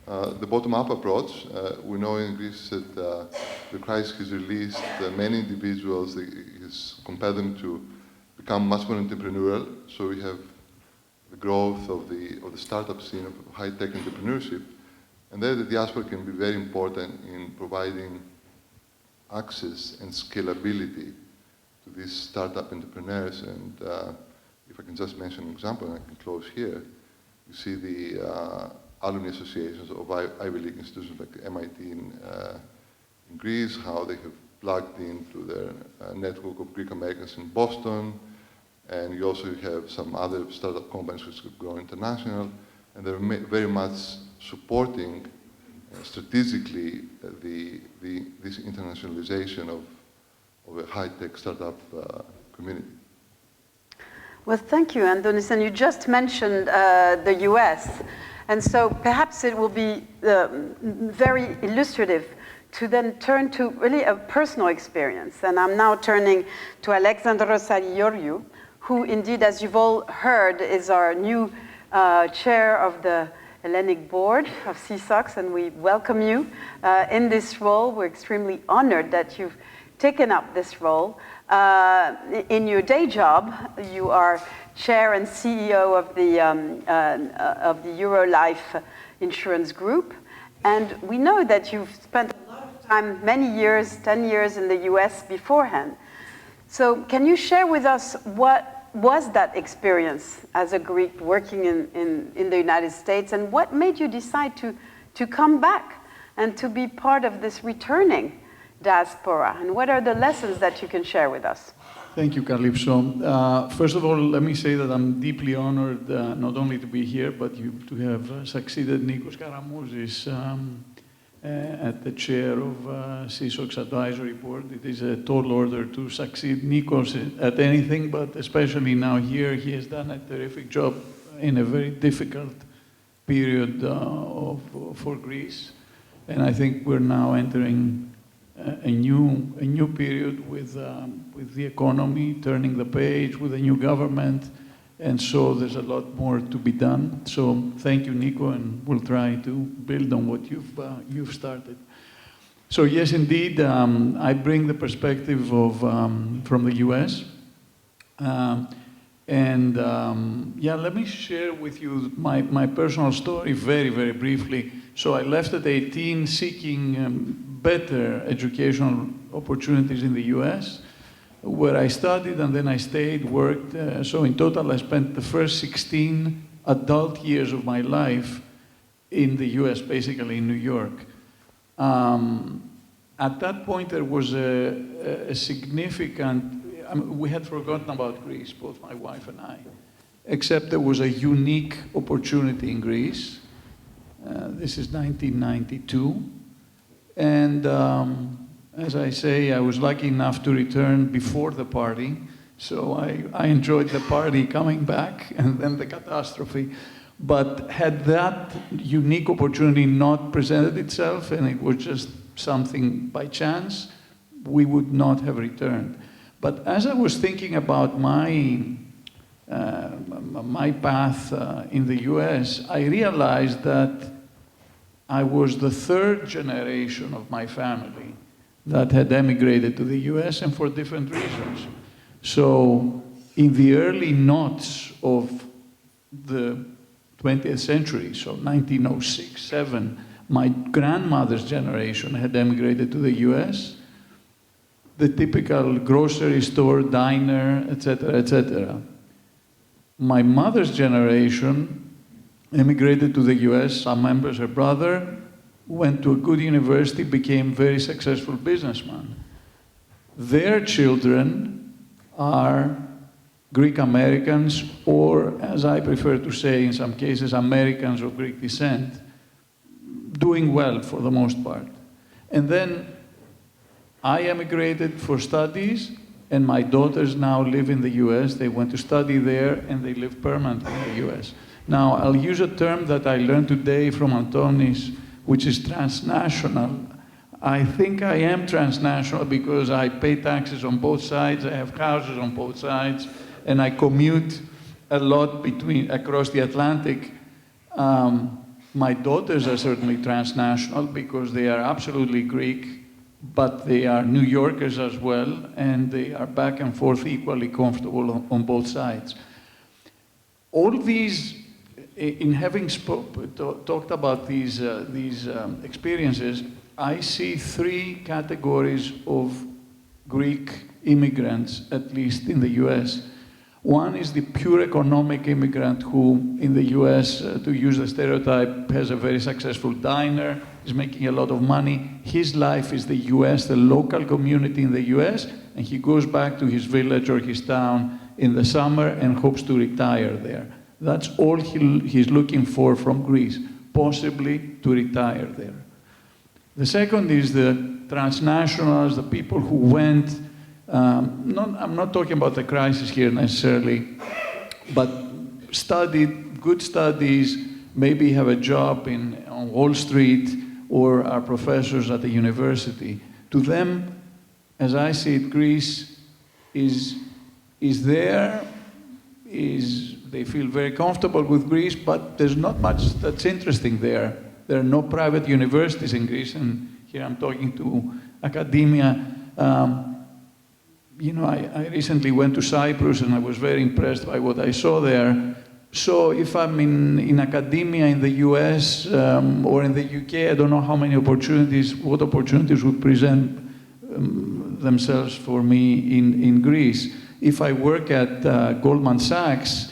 S14: the bottom-up approach. We know in Greece that the crisis has released many individuals, has compelled them to become much more entrepreneurial. So we have the growth of the startup scene of high-tech entrepreneurship. And there the diaspora can be very important in providing access and scalability to these startup entrepreneurs. And if I can just mention an example, and I can close here, you see the alumni associations of Ivy League institutions like MIT in Greece, how they have plugged into their network of Greek Americans in Boston. And you also have some other startup companies which have grown international, and they're very much supporting strategically this internationalization of a high-tech startup community.
S8: Well, thank you, Andonis. And you just mentioned the US. And so perhaps it will be very illustrative to then turn to really a personal experience. And I'm now turning to Alexandros Arioriou, who indeed, as you've all heard, is our new chair of the Hellenic Board of SEESOX, and we welcome you in this role. We're extremely honored that you've taken up this role. In your day job, you are chair and CEO of the Eurolife Insurance Group, and we know that you've spent a lot of time, many years, 10 years in the US beforehand. So can you share with us what was that experience as a Greek working in the United States, and what made you decide to come back and to be part of this returning diaspora, and what are the lessons that you can share with us?
S15: Thank you, Kalypso. First of all, let me say that I'm deeply honored not only to be here, but to have succeeded Nikos Karamouzis at the chair of SEESOX Advisory Board. It is a tall order to succeed Nikos at anything, but especially now here, he has done a terrific job in a very difficult period for Greece. And I think we're now entering a new period with the economy turning the page, with a new government, and so there's a lot more to be done. So thank you, Nico, and we'll try to build on what you've started. So yes, indeed, I bring the perspective of from the US, yeah, let me share with you my personal story very, very briefly. So I left at 18, seeking better educational opportunities in the US, where I studied and then I stayed, worked. So in total, I spent the first 16 adult years of my life in the US, basically in New York. At that point, there was a significant, we had forgotten about Greece, both my wife and I, except there was a unique opportunity in Greece. This is 1992. And as I say, I was lucky enough to return before the party. So I enjoyed the party coming back and then the catastrophe. But had that unique opportunity not presented itself and it was just something by chance, we would not have returned. But as I was thinking about my path in the US, I realized that I was the third generation of my family that had emigrated to the US, and for different reasons. So in the early noughts of the 20th century, so 1906, 7, my grandmother's generation had emigrated to the US, the typical grocery store, diner, etc., etc. My mother's generation emigrated to the US, some members, her brother, went to a good university, became very successful businessman. Their children are Greek Americans, or as I prefer to say in some cases, Americans of Greek descent, doing well for the most part. And then I emigrated for studies, and my daughters now live in the US. They went to study there, and they live permanently in the US. Now, I'll use a term that I learned today from Antonis, which is transnational. I think I am transnational because I pay taxes on both sides, I have houses on both sides, and I commute a lot across the Atlantic. My daughters are certainly transnational because they are absolutely Greek, but they are New Yorkers as well, and they are back and forth equally comfortable on both sides. All these, in having talked about these experiences, I see three categories of Greek immigrants, at least in the US. One is the pure economic immigrant who, in the US, to use the stereotype, has a very successful diner, is making a lot of money. His life is the US, the local community in the US, and he goes back to his village or his town in the summer and hopes to retire there. That's all he's looking for from Greece, possibly to retire there. The second is the transnationals, the people who went, I'm not talking about the crisis here necessarily, but studied, good studies, maybe have a job on Wall Street or are professors at the university. To them, as I see it, Greece is there, they feel very comfortable with Greece, but there's not much that's interesting there. There are no private universities in Greece, and here I'm talking to academia. You know, I recently went to Cyprus, and I was very impressed by what I saw there. So if I'm in academia in the US or in the UK, I don't know how many opportunities, what opportunities would present themselves for me in Greece. If I work at Goldman Sachs,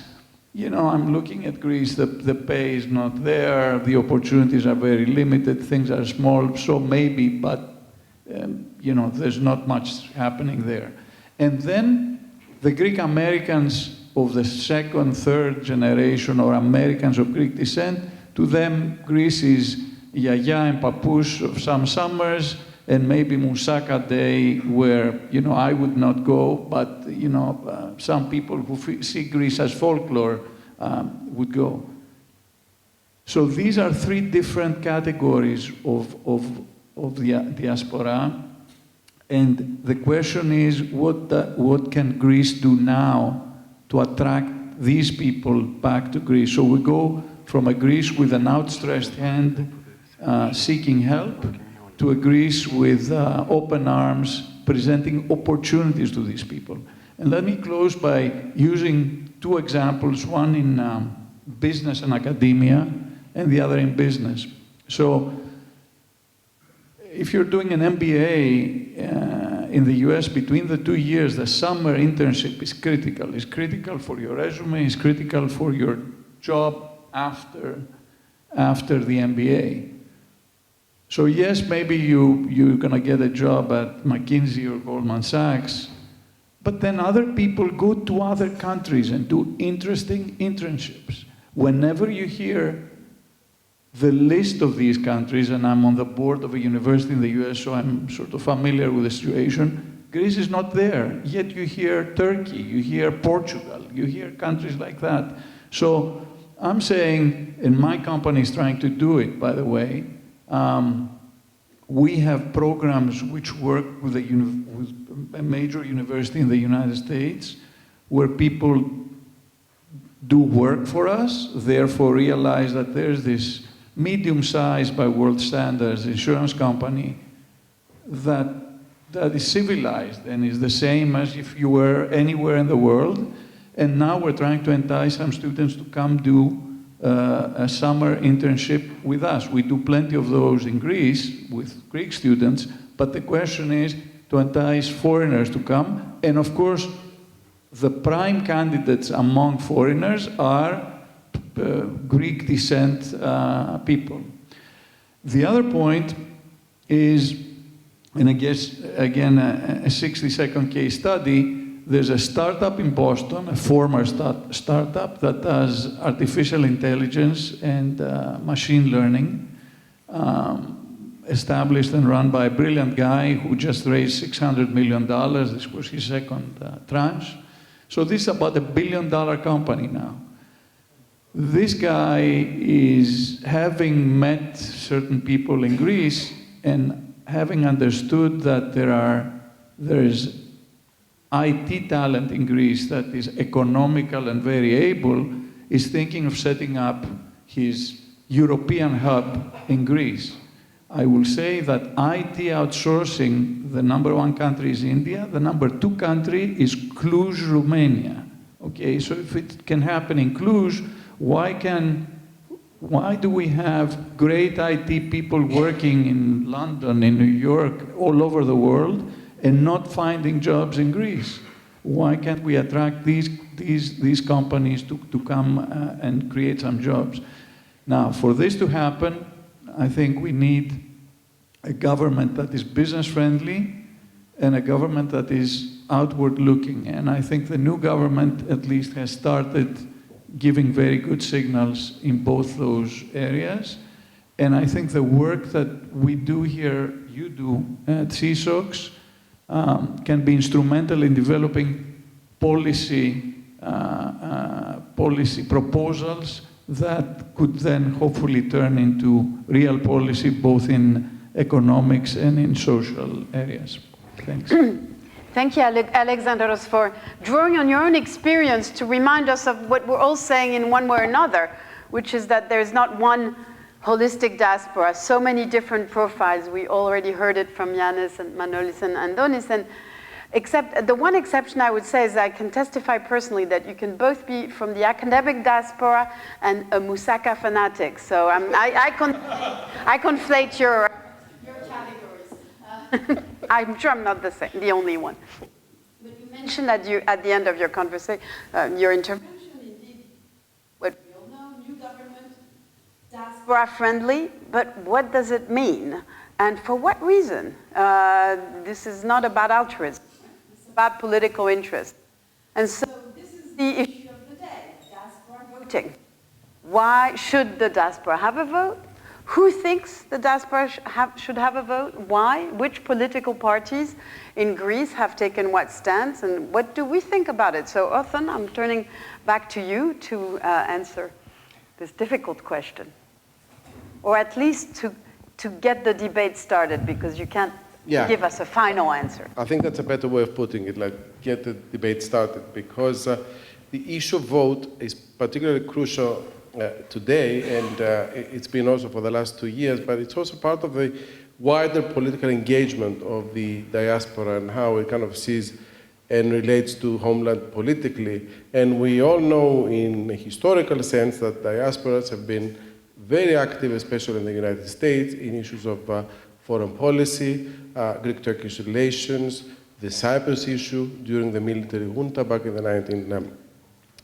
S15: you know, I'm looking at Greece, the pay is not there, the opportunities are very limited, things are small, so maybe, but, you know, there's not much happening there. And then the Greek Americans of the second, third generation, or Americans of Greek descent, to them, Greece is yaya and papoose of some summers, and maybe Moussaka Day, where, you know, I would not go, but, you know, some people who see Greece as folklore would go. So these are three different categories of the diaspora. And the question is, what can Greece do now to attract these people back to Greece? So we go from a Greece with an outstretched hand seeking help to a Greece with open arms, presenting opportunities to these people. And let me close by using two examples, one in business and academia, and the other in business. So if you're doing an MBA in the US, between the 2 years, the summer internship is critical. It's critical for your resume, it's critical for your job after the MBA. So yes, maybe you're going to get a job at McKinsey or Goldman Sachs, but then other people go to other countries and do interesting internships. Whenever you hear the list of these countries, and I'm on the board of a university in the US, so I'm sort of familiar with the situation, Greece is not there. Yet you hear Turkey, you hear Portugal, you hear countries like that. So I'm saying, and my company is trying to do it, by the way, we have programs which work with a major university in the United States, where people do work for us, therefore realize that there's this medium-sized, by world standards, insurance company that is civilized and is the same as if you were anywhere in the world. And now we're trying to entice some students to come do a summer internship with us. We do plenty of those in Greece with Greek students, but the question is to entice foreigners to come. And of course, the prime candidates among foreigners are Greek descent people. The other point is, and I guess, again, a 60-second case study. There's a startup in Boston, a former startup that does artificial intelligence and machine learning, established and run by a brilliant guy who just raised $600 million. This was his second tranche. So this is about $1 billion company now. This guy is, having met certain people in Greece and having understood that there is IT talent in Greece that is economical and very able, is thinking of setting up his European hub in Greece. I will say that IT outsourcing, the #1 country is India, the #2 country is Cluj, Romania. Okay, so if it can happen in Cluj, why do we have great IT people working in London, in New York, all over the world, and not finding jobs in Greece? Why can't we attract these companies to come and create some jobs? Now, for this to happen, I think we need a government that is business-friendly and a government that is outward-looking. And I think the new government at least has started giving very good signals in both those areas. And I think the work that we do here, you do at SEESOX, can be instrumental in developing policy proposals that could then hopefully turn into real policy, both in economics and in social areas. Thanks.
S8: Thank you, Alexandros, for drawing on your own experience to remind us of what we're all saying in one way or another, which is that there's not one holistic diaspora, so many different profiles. We already heard it from Yanis and Manolis and Andonis, and except the one exception I would say is I can testify personally that you can both be from the academic diaspora and a Moussaka fanatic. So I conflate your categories. I'm sure I'm not the only one. But you mentioned that at the end of your conversation, your intervention, indeed, what we all know, new government, diaspora friendly, but what does it mean? And for what reason? This is not about altruism. It's about political interest. And so this is the issue of the day, diaspora voting. Why should the diaspora have a vote? Who thinks the diaspora should have a vote? Why? Which political parties in Greece have taken what stance? And what do we think about it? So, Othan, I'm turning back to you to answer this difficult question. Or at least to get the debate started, because you can't give us a final answer.
S6: I think that's a better way of putting it, like get the debate started, because the issue of vote is particularly crucial today, and it's been also for the last 2 years, but it's also part of the wider political engagement of the diaspora and how it kind of sees and relates to homeland politically. And we all know in a historical sense that diasporas have been very active, especially in the United States, in issues of foreign policy, Greek-Turkish relations, the Cyprus issue during the military junta back in the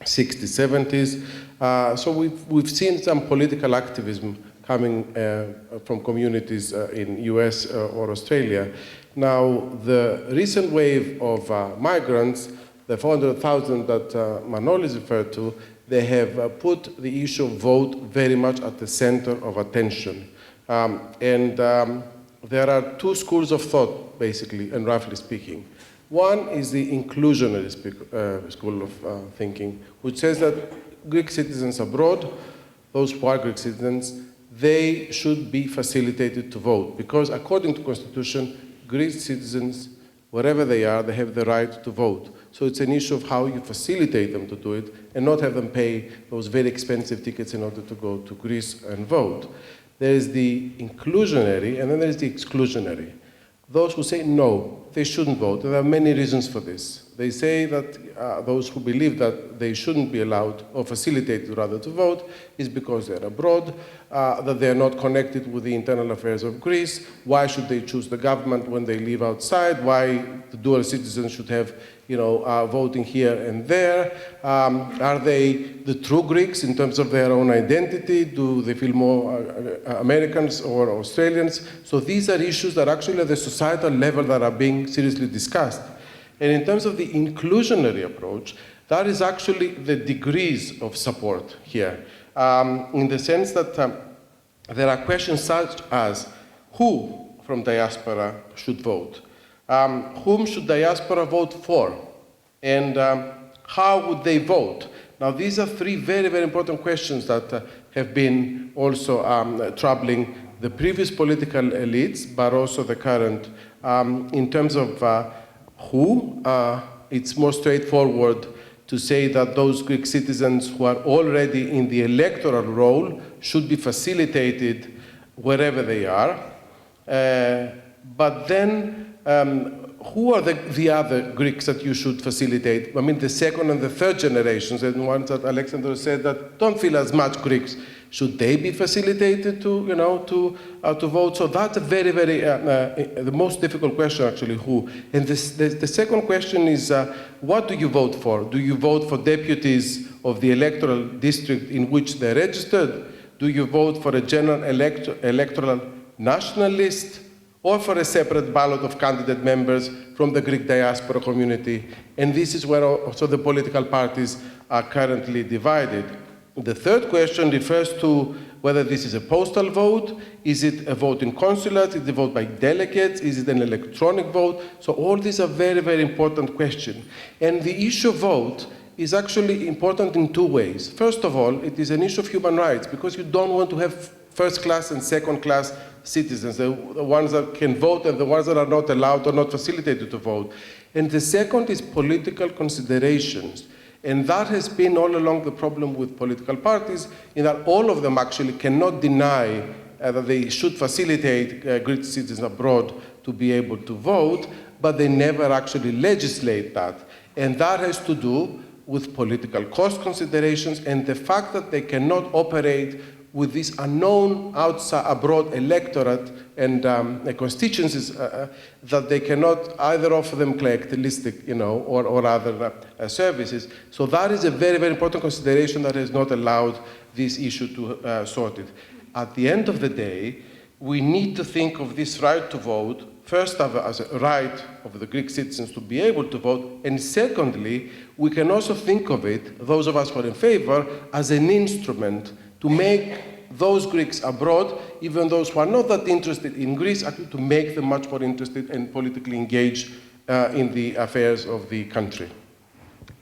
S6: 60s, 70s. So we've seen some political activism coming from communities in US or Australia. Now, the recent wave of migrants, the 400,000 that Manolis referred to, they have put the issue of vote very much at the center of attention. There are two schools of thought, basically, and roughly speaking. One is the inclusionary school of thinking, which says that Greek citizens abroad, those who are Greek citizens, they should be facilitated to vote, because according to the Constitution, Greek citizens, wherever they are, they have the right to vote. So it's an issue of how you facilitate them to do it and not have them pay those very expensive tickets in order to go to Greece and vote. There is the inclusionary, and then there is the exclusionary. Those who say no, they shouldn't vote. There are many reasons for this. They say that those who believe that they shouldn't be allowed or facilitated rather to vote is because they're abroad, that they're not connected with the internal affairs of Greece. Why should they choose the government when they live outside? Why the dual citizens should have, voting here and there? Are they the true Greeks in terms of their own identity? Do they feel more Americans or Australians? So these are issues that actually at the societal level that are being seriously discussed. And in terms of the inclusionary approach, that is actually the degrees of support here, in the sense that there are questions such as who from diaspora should vote, whom should diaspora vote for, and how would they vote? Now, these are three very, very important questions that have been also troubling the previous political elites, but also the current, in terms of who. It's more straightforward to say that those Greek citizens who are already in the electoral role should be facilitated wherever they are. But then, who are the other Greeks that you should facilitate? I mean, the second and the third generations, and ones that Alexander said that don't feel as much Greeks. Should they be facilitated to vote? So that's a very, very, the most difficult question, actually, who. And the second question is, what do you vote for? Do you vote for deputies of the electoral district in which they're registered? Do you vote for a general electoral national list, or for a separate ballot of candidate members from the Greek diaspora community? And this is where also the political parties are currently divided. The third question refers to whether this is a postal vote, is it a vote in consulates, is it a vote by delegates, is it an electronic vote? So all these are very, very important questions. And the issue of vote is actually important in two ways. First of all, it is an issue of human rights, because you don't want to have first-class and second-class citizens, the ones that can vote and the ones that are not allowed or not facilitated to vote. And the second is political considerations. And that has been all along the problem with political parties, in that all of them actually cannot deny that they should facilitate Greek citizens abroad to be able to vote, but they never actually legislate that. And that has to do with political cost considerations and the fact that they cannot operate with this unknown outside abroad electorate and constituencies that they cannot either offer them clientelistic, or other services. So that is a very, very important consideration that has not allowed this issue to sort it. At the end of the day, we need to think of this right to vote, first as a right of the Greek citizens to be able to vote, and secondly, we can also think of it, those of us who are in favor, as an instrument to make those Greeks abroad, even those who are not that interested in Greece, actually to make them much more interested and politically engaged in the affairs of the country.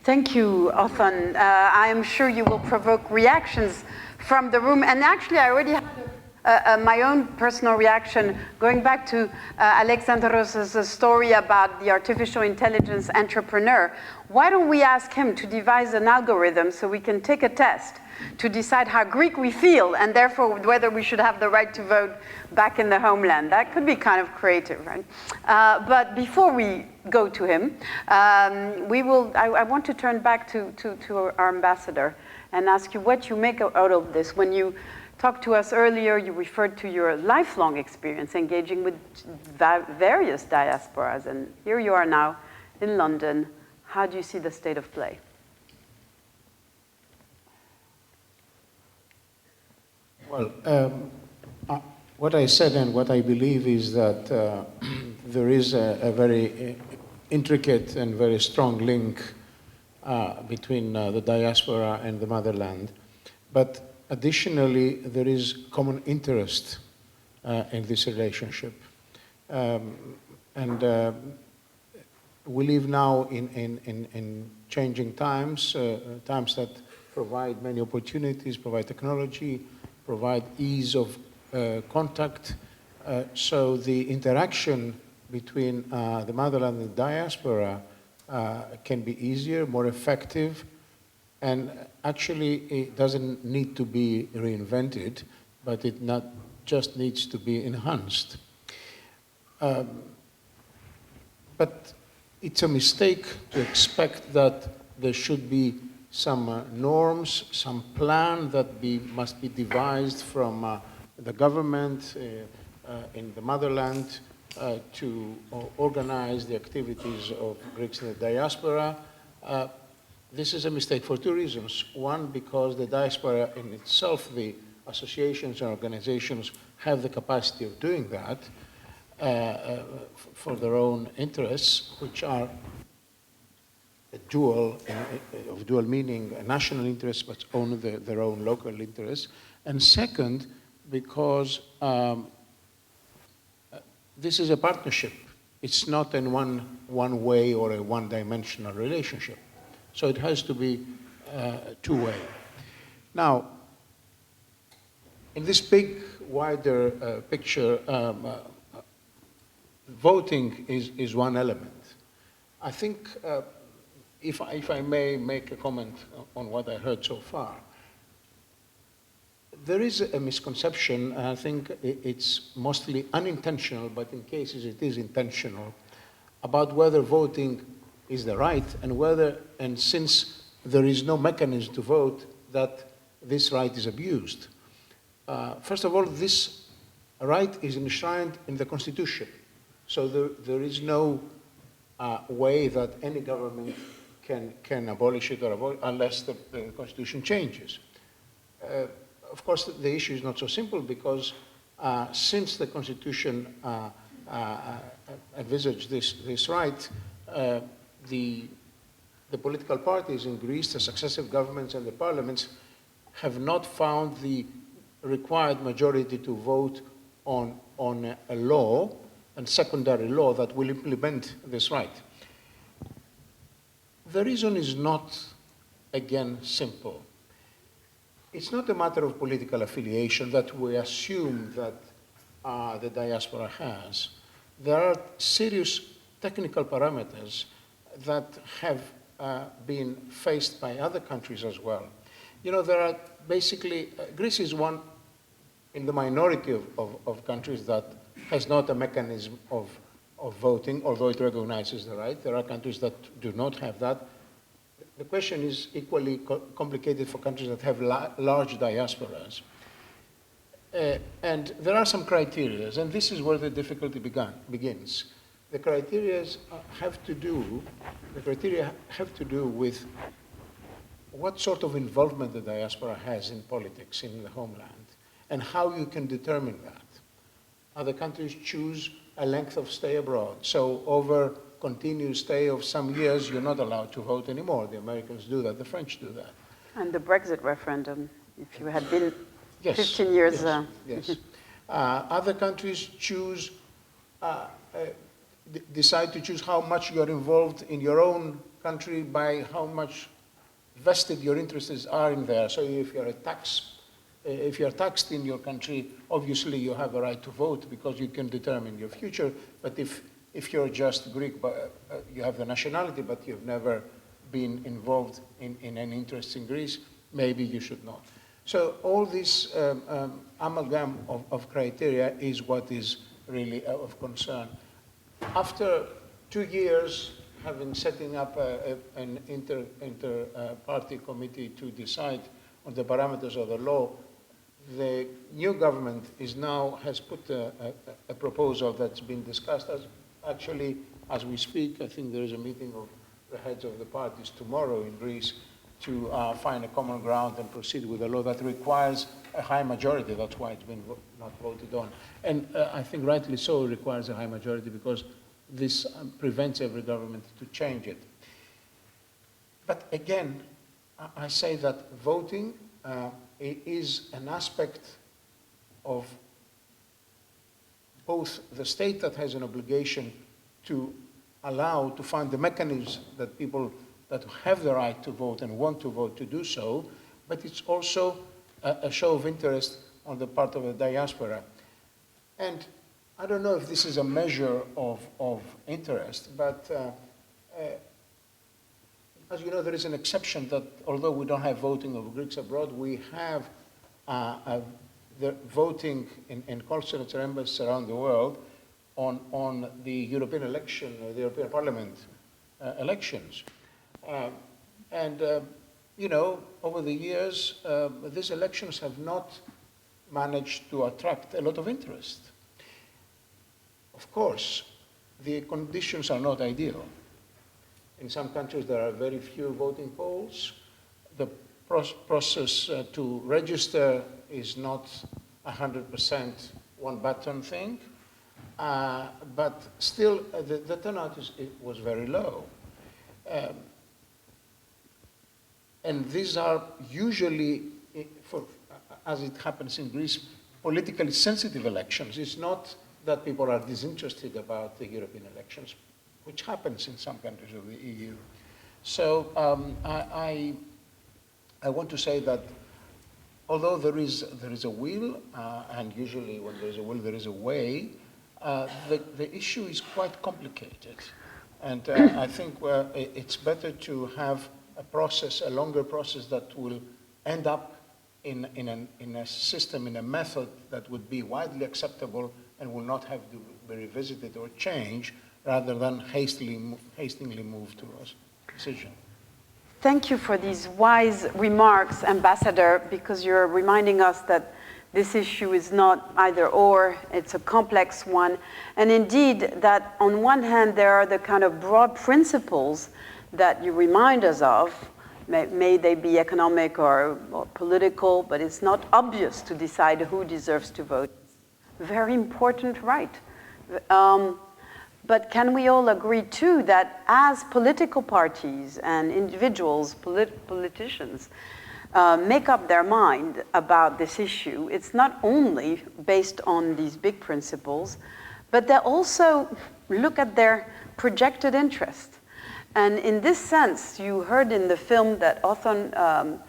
S8: Thank you, Othon. I am sure you will provoke reactions from the room. And actually, I already had my own personal reaction going back to Alexandros' story about the artificial intelligence entrepreneur. Why don't we ask him to devise an algorithm so we can take a test to decide how Greek we feel, and therefore whether we should have the right to vote back in the homeland? That could be kind of creative, right? But before we go to him, I want to turn back to our ambassador and ask you what you make out of this. When you talked to us earlier, you referred to your lifelong experience engaging with various diasporas, and here you are now in London. How do you see the state of play?
S3: Well, what I said and what I believe is that there is a very intricate and very strong link between the diaspora and the motherland. But additionally, there is common interest in this relationship. We live now in changing times, times that provide many opportunities, provide technology, provide ease of contact. So the interaction between the motherland and the diaspora can be easier, more effective, and actually it doesn't need to be reinvented, but it not just needs to be enhanced. But it's a mistake to expect that there should be some norms, some plan that must be devised from the government in the motherland to organize the activities of Greeks in the diaspora. This is a mistake for two reasons. One, because the diaspora in itself, the associations and organizations have the capacity of doing that for their own interests, which are of dual meaning, a national interest, but only their own local interests. And second, because this is a partnership. It's not in one way or a one-dimensional relationship. So it has to be two-way. Now, in this big, wider picture, voting is one element. I think, if I may make a comment on what I heard so far, there is a misconception, and I think it's mostly unintentional, but in cases it is intentional, about whether voting is the right and since there is no mechanism to vote, that this right is abused. First of all, this right is enshrined in the Constitution. So there is no way that any government can abolish it or unless the Constitution changes. Of course, the issue is not so simple because since the Constitution envisaged this right, the political parties in Greece, the successive governments and the parliaments have not found the required majority to vote on a law, and secondary law that will implement this right. The reason is not, again, simple. It's not a matter of political affiliation that we assume that the diaspora has. There are serious technical parameters that have been faced by other countries as well. You know, there are basically, Greece is one in the minority of countries that has not a mechanism of voting, although it recognizes the right. There are countries that do not have that. The question is equally complicated for countries that have large diasporas. And there are some criteria, and this is where the difficulty begins. The criteria have to do with what sort of involvement the diaspora has in politics in the homeland, and how you can determine that. Other countries choose a length of stay abroad. So over continuous stay of some years, you're not allowed to vote anymore. The Americans do that, the French do that.
S8: And the Brexit referendum, if you had been 15 years...
S3: Yes. Other countries choose, decide to choose how much you're involved in your own country by how much vested your interests are in there. So if you're taxed in your country, obviously you have a right to vote because you can determine your future. But if you're just Greek, you have the nationality, but you've never been involved in any interest in Greece, maybe you should not. So all this amalgam of criteria is what is really of concern. After 2 years, setting up an inter-party committee to decide on the parameters of the law, the new government has put a proposal that's been discussed. Actually, as we speak, I think there is a meeting of the heads of the parties tomorrow in Greece to find a common ground and proceed with a law that requires a high majority. That's why it's been not voted on. And I think rightly so it requires a high majority because this prevents every government to change it. But again, I say that voting is an aspect of both the state that has an obligation to allow, to find the mechanisms that people that have the right to vote and want to vote to do so, but it's also a show of interest on the part of the diaspora. And I don't know if this is a measure of interest, but as you know, there is an exception that although we don't have voting of Greeks abroad, we have the voting in consulates or embassies around the world on the European election, the European Parliament elections. You know, over the years, these elections have not managed to attract a lot of interest. Of course, the conditions are not ideal. In some countries, there are very few voting polls. The process to register is not 100% one-button thing, but still, the turnout was very low. And these are usually, as it happens in Greece, politically sensitive elections. It's not that people are disinterested about the European elections, which happens in some countries of the EU. So I want to say that although there is a will, and usually when there is a will, there is a way, the issue is quite complicated. And I think it's better to have a process, a longer process that will end up in a system, in a method that would be widely acceptable and will not have to be revisited or changed, rather than hastily move to a decision.
S8: Thank you for these wise remarks, Ambassador, because you're reminding us that this issue is not either or, it's a complex one. And indeed, that on one hand, there are the kind of broad principles that you remind us of, may they be economic or political, but it's not obvious to decide who deserves to vote. Very important right. But can we all agree, too, that as political parties and individuals, politicians, make up their mind about this issue, it's not only based on these big principles, but they also look at their projected interest. And in this sense, you heard in the film that Othon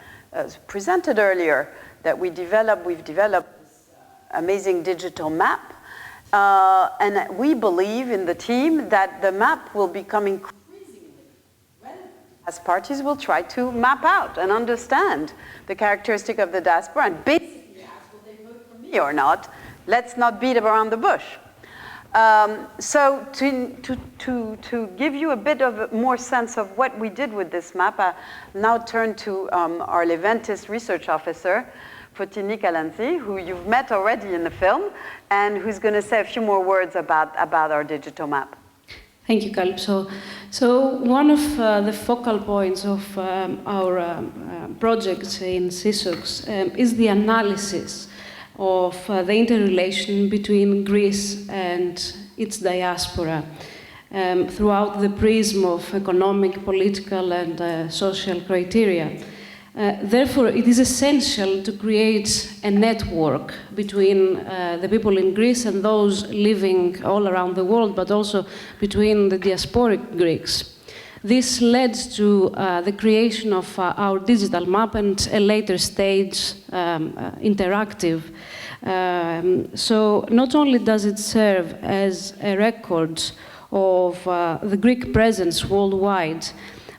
S8: presented earlier, that we've developed this amazing digital map. And we believe in the team that the map will become increasingly relevant as parties will try to map out and understand the characteristic of the diaspora and basically ask, will they vote for me or not? Let's not beat around the bush. So to give you a bit of more sense of what we did with this map, I now turn to our Leventis research officer, Fotini Kalanzi, who you've met already in the film, and who's going to say a few more words about our digital map.
S10: Thank you, Calypso. So one of the focal points of our projects in SEESOX is the analysis of the interrelation between Greece and its diaspora throughout the prism of economic, political, and social criteria. Therefore, it is essential to create a network between the people in Greece and those living all around the world, but also between the diasporic Greeks. This led to the creation of our digital map and a later stage interactive. So not only does it serve as a record of the Greek presence worldwide,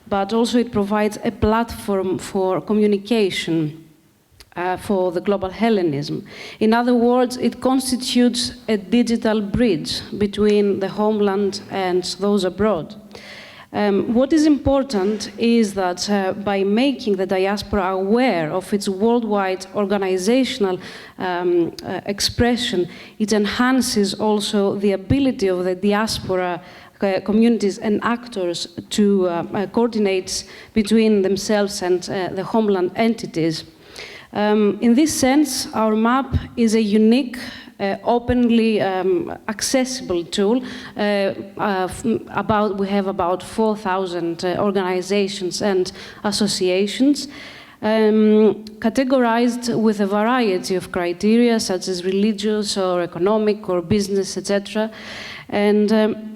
S10: but also it provides a platform for communication for the global Hellenism. In other words, it constitutes a digital bridge between the homeland and those abroad. What is important is that by making the diaspora aware of its worldwide organizational expression, it enhances also the ability of the diaspora communities and actors to coordinate between themselves and the homeland entities. In this sense, our map is a unique, openly accessible tool. We have about 4,000 organizations and associations, categorized with a variety of criteria, such as religious or economic or business, etc. And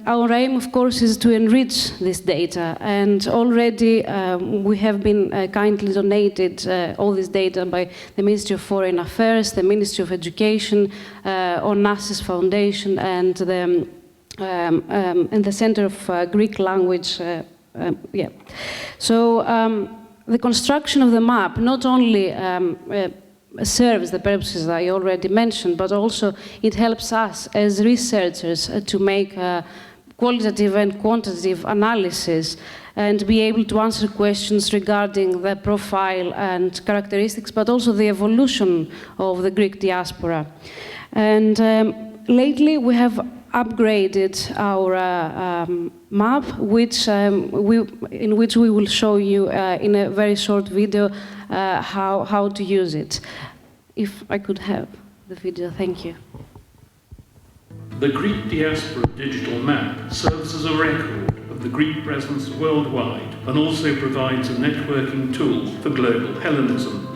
S10: our aim, of course, is to enrich this data. And already we have been kindly donated all this data by the Ministry of Foreign Affairs, the Ministry of Education, Onassis Foundation, and the Center of Greek Language. So the construction of the map not only serves the purposes I already mentioned, but also it helps us as researchers to make qualitative and quantitative analysis and be able to answer questions regarding the profile and characteristics, but also the evolution of the Greek diaspora. And lately we have upgraded our map, in which we will show you in a very short video how to use it. If I could have the video, thank you.
S2: The Greek Diaspora digital map serves as a record of the Greek presence worldwide and also provides a networking tool for global Hellenism.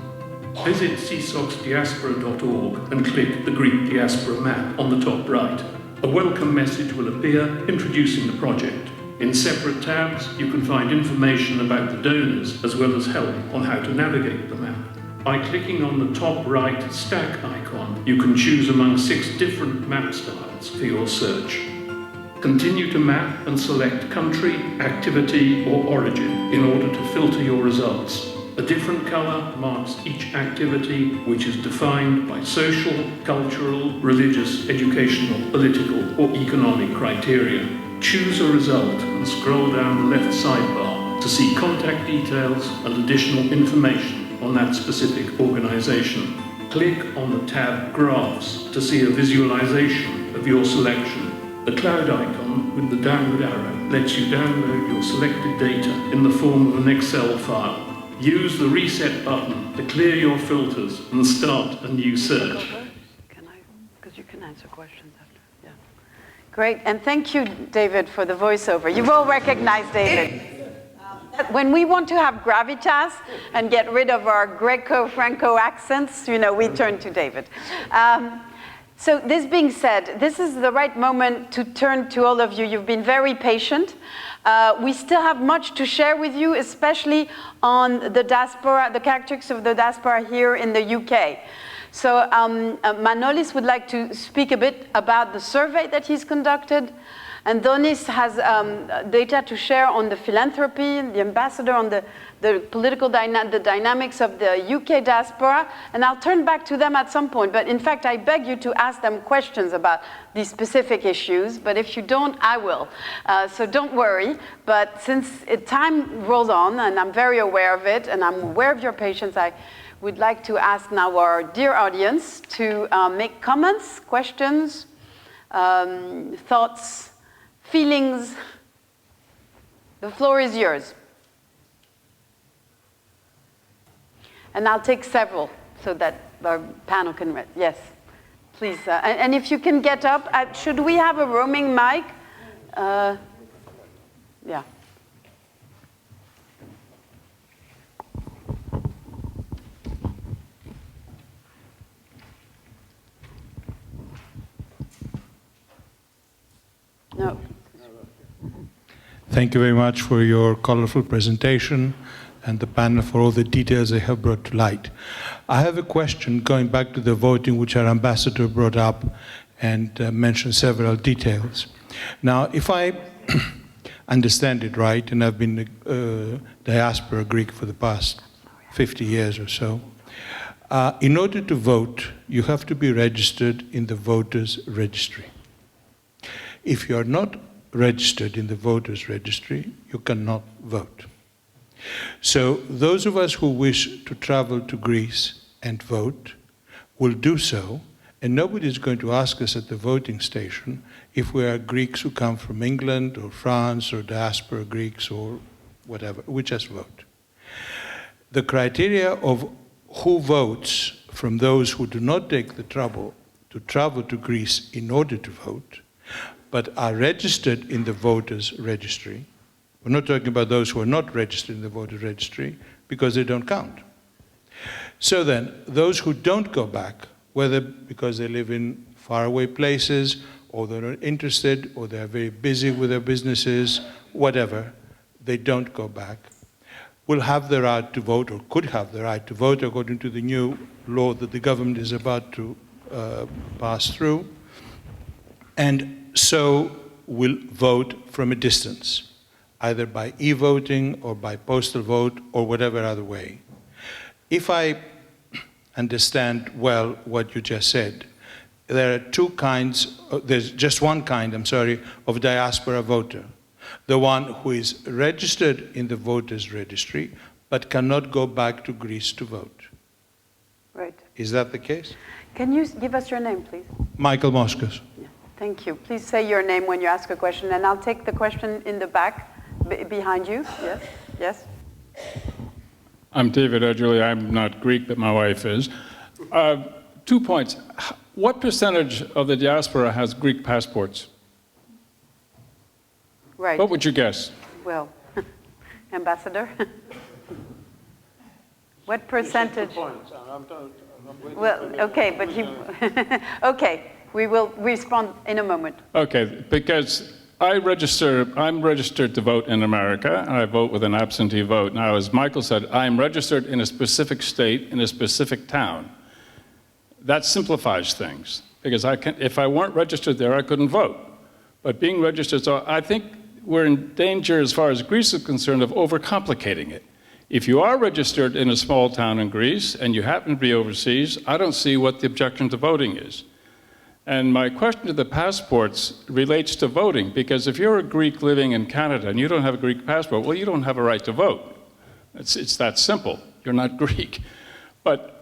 S2: Visit SEESOXdiaspora.org and click the Greek Diaspora map on the top right. A welcome message will appear introducing the project. In separate tabs, you can find information about the donors as well as help on how to navigate the map. By clicking on the top right stack icon, you can choose among 6 different map styles for your search. Continue to map and select country, activity, or origin in order to filter your results. A different colour marks each activity, which is defined by social, cultural, religious, educational, political, or economic criteria. Choose a result and scroll down the left sidebar to see contact details and additional information on that specific organisation. Click on the tab Graphs to see a visualisation of your selection. The cloud icon with the downward arrow lets you download your selected data in the form of an Excel file. Use the reset button to clear your filters and start a new search.
S8: Because you can answer questions after. Yeah. Great, and thank you, David, for the voiceover. You've all recognized David. When we want to have gravitas and get rid of our Greco-Franco accents, you know, we turn to David. So this being said, this is the right moment to turn to all of you. You've been very patient. We still have much to share with you, especially on the diaspora, the characteristics of the diaspora here in the UK. So Manolis would like to speak a bit about the survey that he's conducted. And Donis has data to share on the philanthropy, the ambassador on the political the dynamics of the UK diaspora. And I'll turn back to them at some point. But in fact, I beg you to ask them questions about these specific issues. But if you don't, I will. So don't worry. But since time rolls on, and I'm very aware of it, and I'm aware of your patience, I would like to ask now our dear audience to make comments, questions, thoughts, feelings. The floor is yours. And I'll take several so that our panel can read. Yes, please. And if you can get up, should we have a roaming mic? Yeah. No.
S16: Thank you very much for your colorful presentation and the panel for all the details they have brought to light. I have a question going back to the voting, which our ambassador brought up and mentioned several details. Now, if I understand it right, and I've been a diaspora Greek for the past 50 years or so, in order to vote, you have to be registered in the voters' registry. If you are not registered in the voters' registry, you cannot vote. So those of us who wish to travel to Greece and vote will do so, and nobody is going to ask us at the voting station if we are Greeks who come from England or France or diaspora Greeks or whatever. We just vote. The criteria of who votes from those who do not take the trouble to travel to Greece in order to vote, but are registered in the voters' registry. We're not talking about those who are not registered in the voter registry because they don't count. So then, those who don't go back, whether because they live in faraway places, or they're not interested, or they're very busy with their businesses, whatever, they don't go back, will have the right to vote, or could have the right to vote according to the new law that the government is about to pass through, and so will vote from a distance, either by e-voting or by postal vote or whatever other way. If I understand well what you just said, there are two kinds, there's just one kind, I'm sorry, of diaspora voter. The one who is registered in the voters' registry but cannot go back to Greece to vote.
S8: Right.
S16: Is that the case?
S8: Can you give us your name, please?
S16: Michael Moskos.
S8: Yeah. Thank you. Please say your name when you ask a question, and I'll take the question in the back, behind you. Yes? Yes?
S17: I'm David Edgerly. I'm not Greek, but my wife is. 2 points. What percentage of the diaspora has Greek passports?
S8: Right.
S17: What would you guess?
S8: Well, Ambassador? What percentage? Well, okay, but you... Okay, we will respond in a moment.
S17: Okay, because I'm registered to vote in America, and I vote with an absentee vote. Now, as Michael said, I'm registered in a specific state, in a specific town. That simplifies things, because if I weren't registered there, I couldn't vote. But being registered, so I think we're in danger, as far as Greece is concerned, of overcomplicating it. If you are registered in a small town in Greece, and you happen to be overseas, I don't see what the objection to voting is. And my question to the passports relates to voting, because if you're a Greek living in Canada and you don't have a Greek passport, well, you don't have a right to vote. It's that simple. You're not Greek. But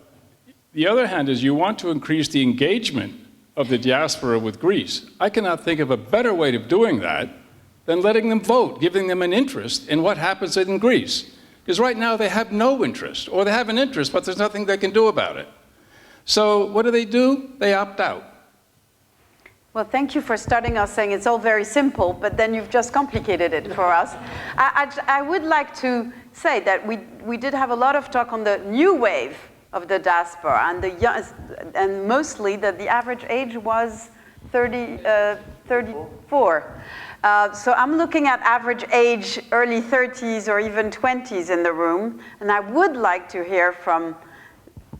S17: the other hand is you want to increase the engagement of the diaspora with Greece. I cannot think of a better way of doing that than letting them vote, giving them an interest in what happens in Greece. Because right now they have no interest, or they have an interest, but there's nothing they can do about it. So what do? They opt out.
S8: Well, thank you for starting us saying it's all very simple, but then you've just complicated it for us. I would like to say that we did have a lot of talk on the new wave of the diaspora, and mostly that the average age was 34. So I'm looking at average age, early 30s or even 20s in the room, and I would like to hear from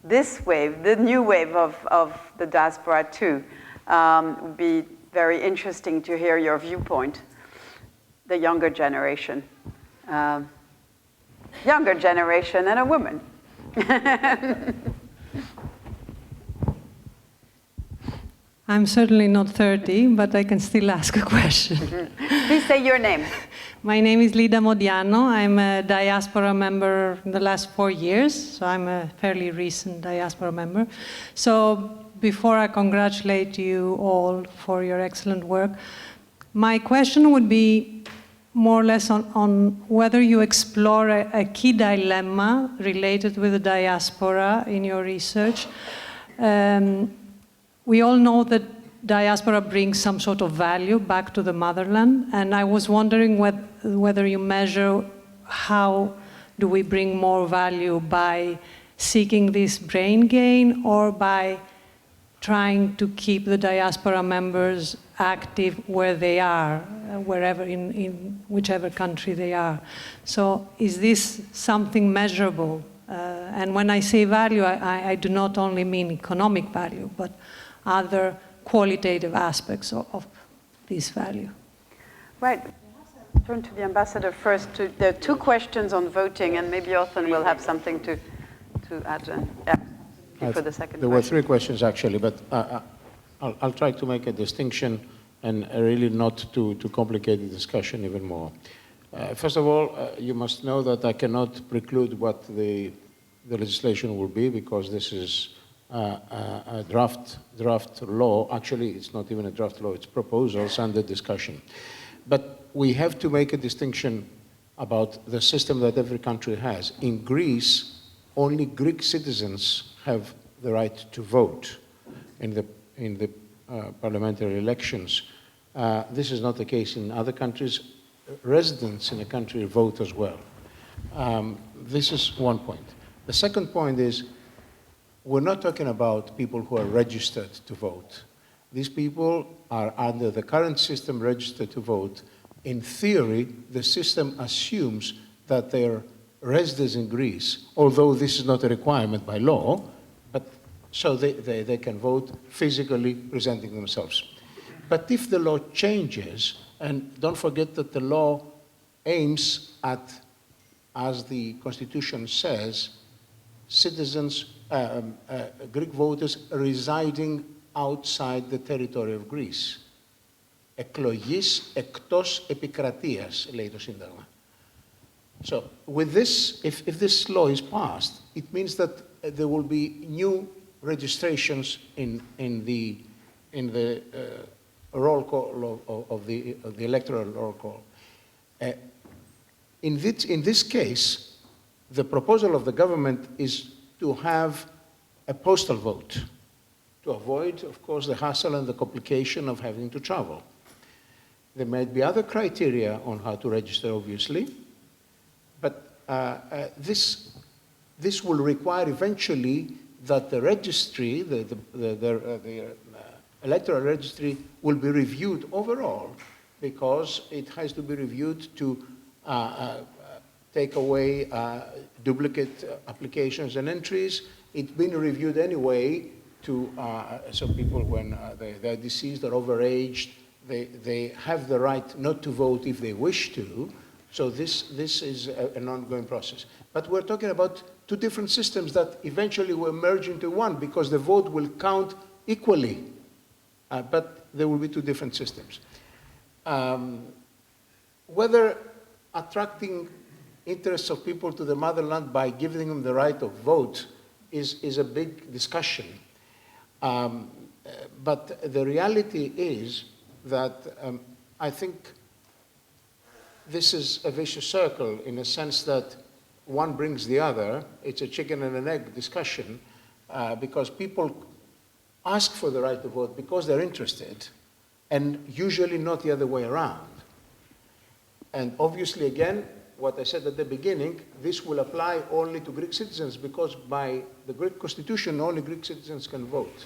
S8: this wave, the new wave of the diaspora too. It would be very interesting to hear your viewpoint, the younger generation. Younger generation and a woman.
S18: I'm certainly not 30, but I can still ask a question.
S8: Please say your name.
S18: My name is Lida Modiano. I'm a diaspora member in the last 4 years, so I'm a fairly recent diaspora member. So before I congratulate you all for your excellent work, my question would be more or less on whether you explore a key dilemma related with the diaspora in your research. We all know that diaspora brings some sort of value back to the motherland, and I was wondering whether you measure how do we bring more value by seeking this brain gain or by trying to keep the diaspora members active where they are, wherever, in whichever country they are. So is this something measurable? And when I say value, I do not only mean economic value, but other qualitative aspects of this value.
S8: Right. Turn to the ambassador first. There are 2 questions on voting, and maybe Orson will have something to add. Yeah, for the second
S3: There were 3 questions actually, but I'll try to make a distinction and really not to complicate the discussion even more. First of all, you must know that I cannot preclude what the legislation will be, because this is a draft law. Actually, it's not even a draft law, it's proposals under discussion. But we have to make a distinction about the system that every country has. In Greece, only Greek citizens have the right to vote in the parliamentary elections. This is not the case in other countries. Residents in a country vote as well. This is one point. The second point is, we're not talking about people who are registered to vote. These people are under the current system registered to vote. In theory, the system assumes that they're residents in Greece, although this is not a requirement by law, but so they can vote physically presenting themselves. But if the law changes, and don't forget that the law aims at, as the Constitution says, citizens, Greek voters residing outside the territory of Greece. Εκλογής εκτός επικρατείας, λέει το Σύνταγμα. So, with this, if this law is passed, it means that there will be new registrations in the roll call of the electoral roll call. In this case, the proposal of the government is to have a postal vote, to avoid, of course, the hassle and the complication of having to travel. There might be other criteria on how to register, obviously, but this will require eventually that the registry, the electoral registry, will be reviewed overall, because it has to be reviewed to take away duplicate applications and entries. It's been reviewed anyway to, so people, when they're deceased or overaged, they have the right not to vote if they wish to. So this is an ongoing process. But we're talking about two different systems that eventually will merge into one, because the vote will count equally. But there will be two different systems. Whether attracting interests of people to the motherland by giving them the right of vote is a big discussion. But the reality is that I think this is a vicious circle, in a sense that one brings the other. It's a chicken and an egg discussion, because people ask for the right to vote because they're interested, and usually not the other way around. And obviously, again, what I said at the beginning, this will apply only to Greek citizens, because by the Greek Constitution, only Greek citizens can vote.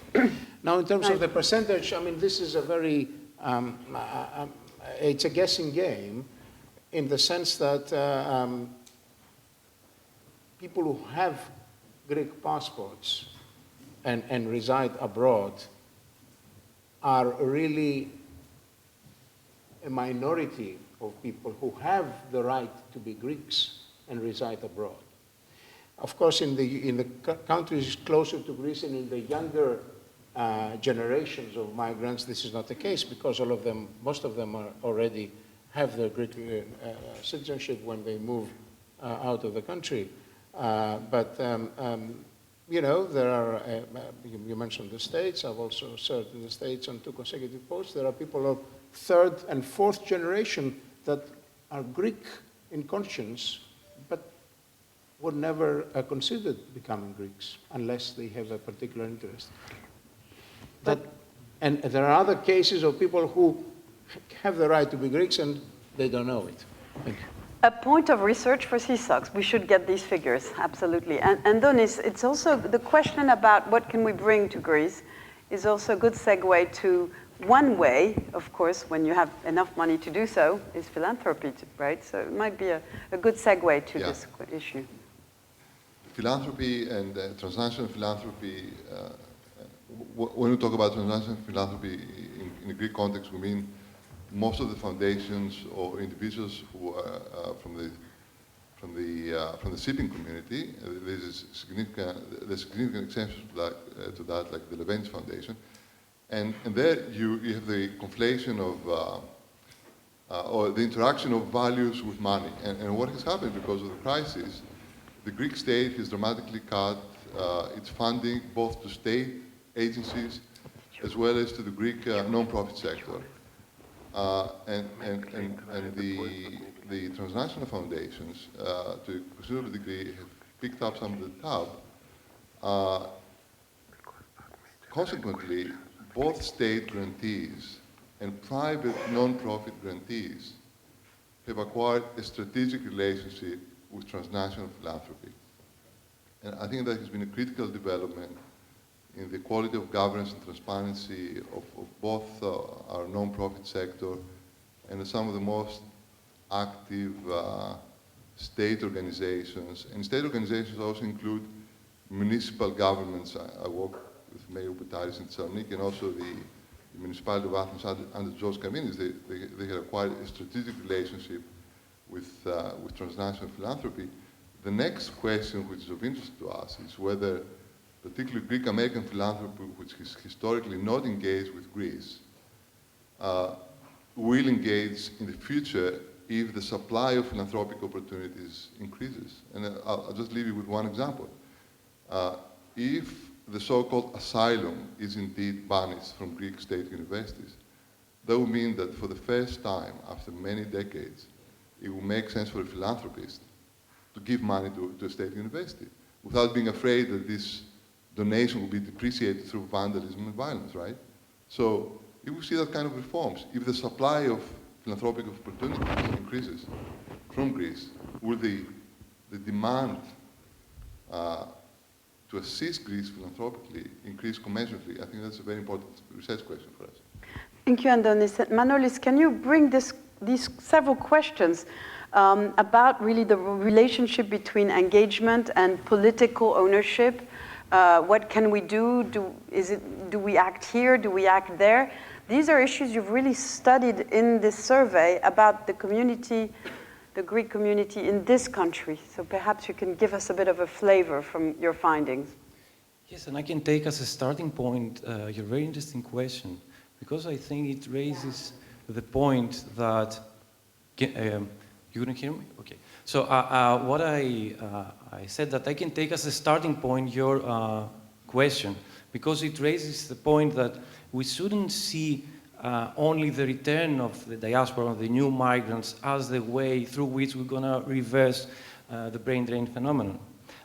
S3: Now, in terms of the percentage, I mean, this is a very, it's a guessing game, in the sense that people who have Greek passports and reside abroad are really a minority of people who have the right to be Greeks and reside abroad. Of course, in the countries closer to Greece and in the younger generations of migrants, this is not the case, because all of them, most of them are already have their Greek citizenship when they move out of the country. You know, there are, you mentioned the States. I've also served in the States on 2 consecutive posts. There are people of 3rd and 4th generation that are Greek in conscience, but would never consider becoming Greeks unless they have a particular interest. And there are other cases of people who have the right to be Greeks and they don't know it. Thank you.
S8: A point of research for SEESOX. We should get these figures, absolutely. And then it's also the question about what can we bring to Greece is also a good segue to one way, of course, when you have enough money to do so, is philanthropy, right? So it might be a good segue to this issue.
S14: Philanthropy and transnational philanthropy, when we talk about transnational philanthropy in the Greek context, we mean most of the foundations or individuals who are from the shipping community. There's significant exceptions to that, like the Levenis Foundation. And there you have the conflation of, or the interaction of values with money. And what has happened because of the crisis, the Greek state has dramatically cut its funding both to state agencies as well as to the Greek non-profit sector. And the transnational foundations, to a considerable degree, picked up some of the tab. Consequently, both state grantees and private non-profit grantees have acquired a strategic relationship with transnational philanthropy. And I think that has been a critical development in the quality of governance and transparency of both our non-profit sector and some of the most active state organizations. And state organizations also include municipal governments. I work with Mayor Boutaris in Thessaloniki, and also the municipality of Athens under George Kaminis. They had acquired a strategic relationship with transnational philanthropy. The next question, which is of interest to us, is whether particularly Greek American philanthropy, which is historically not engaged with Greece, will engage in the future if the supply of philanthropic opportunities increases. And I'll just leave you with one example. If the so-called asylum is indeed banished from Greek state universities, that would mean that for the first time after many decades, it will make sense for a philanthropist to give money to a state university without being afraid that this donation will be depreciated through vandalism and violence, right? So if we see that kind of reforms, if the supply of philanthropic opportunities increases from Greece, will the demand to assist Greece philanthropically increase commensurately? I think that's a very important research question for us.
S8: Thank you, Andonis. Manolis, can you bring these several questions about really the relationship between engagement and political ownership? What can we do? Do we act here? Do we act there? These are issues you've really studied in this survey about the community, the Greek community in this country. So perhaps you can give us a bit of a flavor from your findings.
S12: Yes, and I can take as a starting point your very interesting question, because I think it raises the point that, you couldn't hear me? Okay. So what I said that I can take as a starting point your question, because it raises the point that we shouldn't see only the return of the diaspora, the new migrants, as the way through which we're going to reverse the brain drain phenomenon.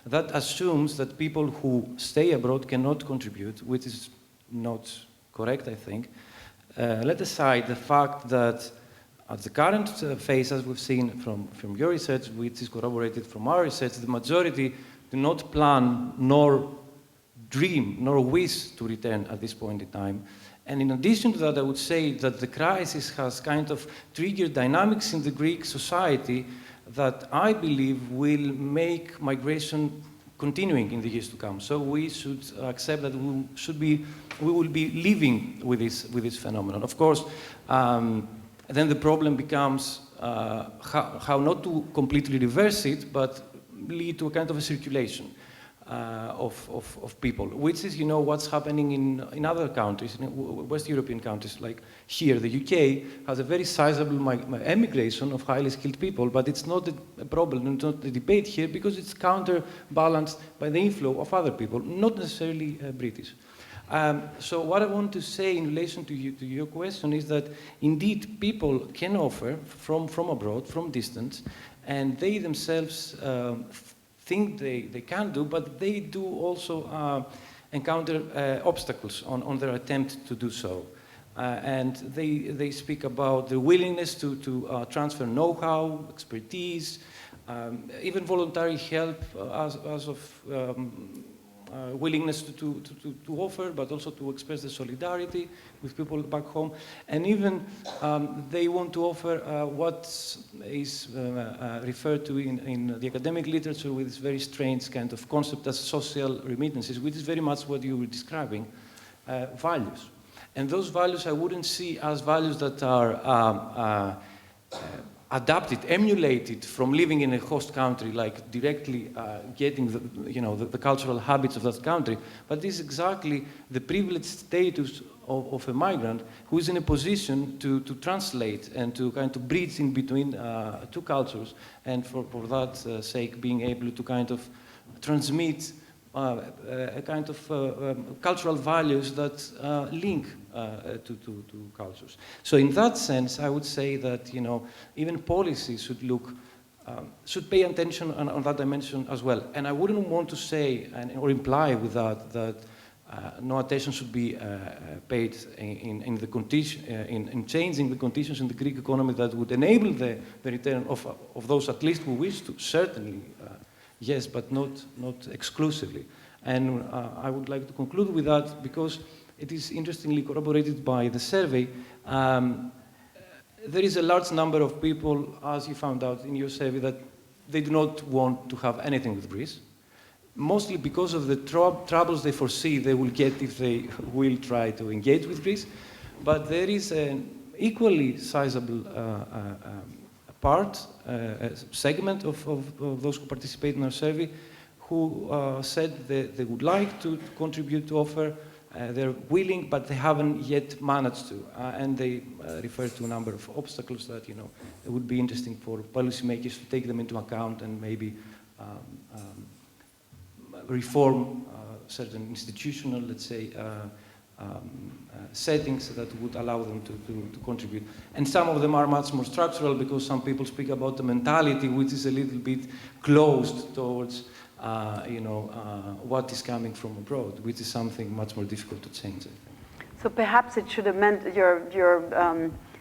S12: That assumes that people who stay abroad cannot contribute, which is not correct, I think. Let aside the fact that at the current phase, as we've seen from your research, which is corroborated from our research, the majority do not plan nor dream nor wish to return at this point in time. And in addition to that, I would say that the crisis has kind of triggered dynamics in the Greek society that I believe will make migration continuing in the years to come. So we should accept that we will be living with this phenomenon. Of course, then the problem becomes how not to completely reverse it, but lead to a kind of a circulation of people, which is, you know, what's happening in other countries, in West European countries, like here, the UK has a very sizable emigration of highly skilled people, but it's not a problem, it's not a debate here, because it's counterbalanced by the inflow of other people, not necessarily British. So what I want to say in relation to your question is that indeed people can offer from abroad, from distance, and they themselves think they can do, but they do also encounter obstacles on their attempt to do so. And they speak about the willingness to transfer know-how, expertise, even voluntary help as of willingness to offer, but also to express the solidarity with people back home. And even they want to offer what is referred to in the academic literature with this very strange kind of concept as social remittances, which is very much what you were describing, values. And those values I wouldn't see as values that are adapted, emulated from living in a host country, like directly getting the cultural habits of that country, but this is exactly the privileged status of a migrant who is in a position to translate and to kind of bridge in between two cultures, and for that sake being able to kind of transmit a kind of cultural values that link to cultures. So in that sense, I would say that, you know, even policy should look should pay attention on that dimension as well. And I wouldn't want to say or imply with that no attention should be paid in changing the conditions in the Greek economy that would enable the return of those at least who wish to. Certainly, yes, but not exclusively. And I would like to conclude with that because it is interestingly corroborated by the survey. There is a large number of people, as you found out in your survey, that they do not want to have anything with Greece, mostly because of the troubles they foresee they will get if they will try to engage with Greece. But there is an equally sizable segment of those who participate in our survey who said that they would like to contribute, to offer. They're willing, but they haven't yet managed to. And they refer to a number of obstacles that, it would be interesting for policymakers to take them into account and maybe reform certain institutional, let's say, settings that would allow them to contribute. And some of them are much more structural because some people speak about the mentality which is a little bit closed towards what is coming from abroad, which is something much more difficult to change.
S8: So perhaps it should amend, your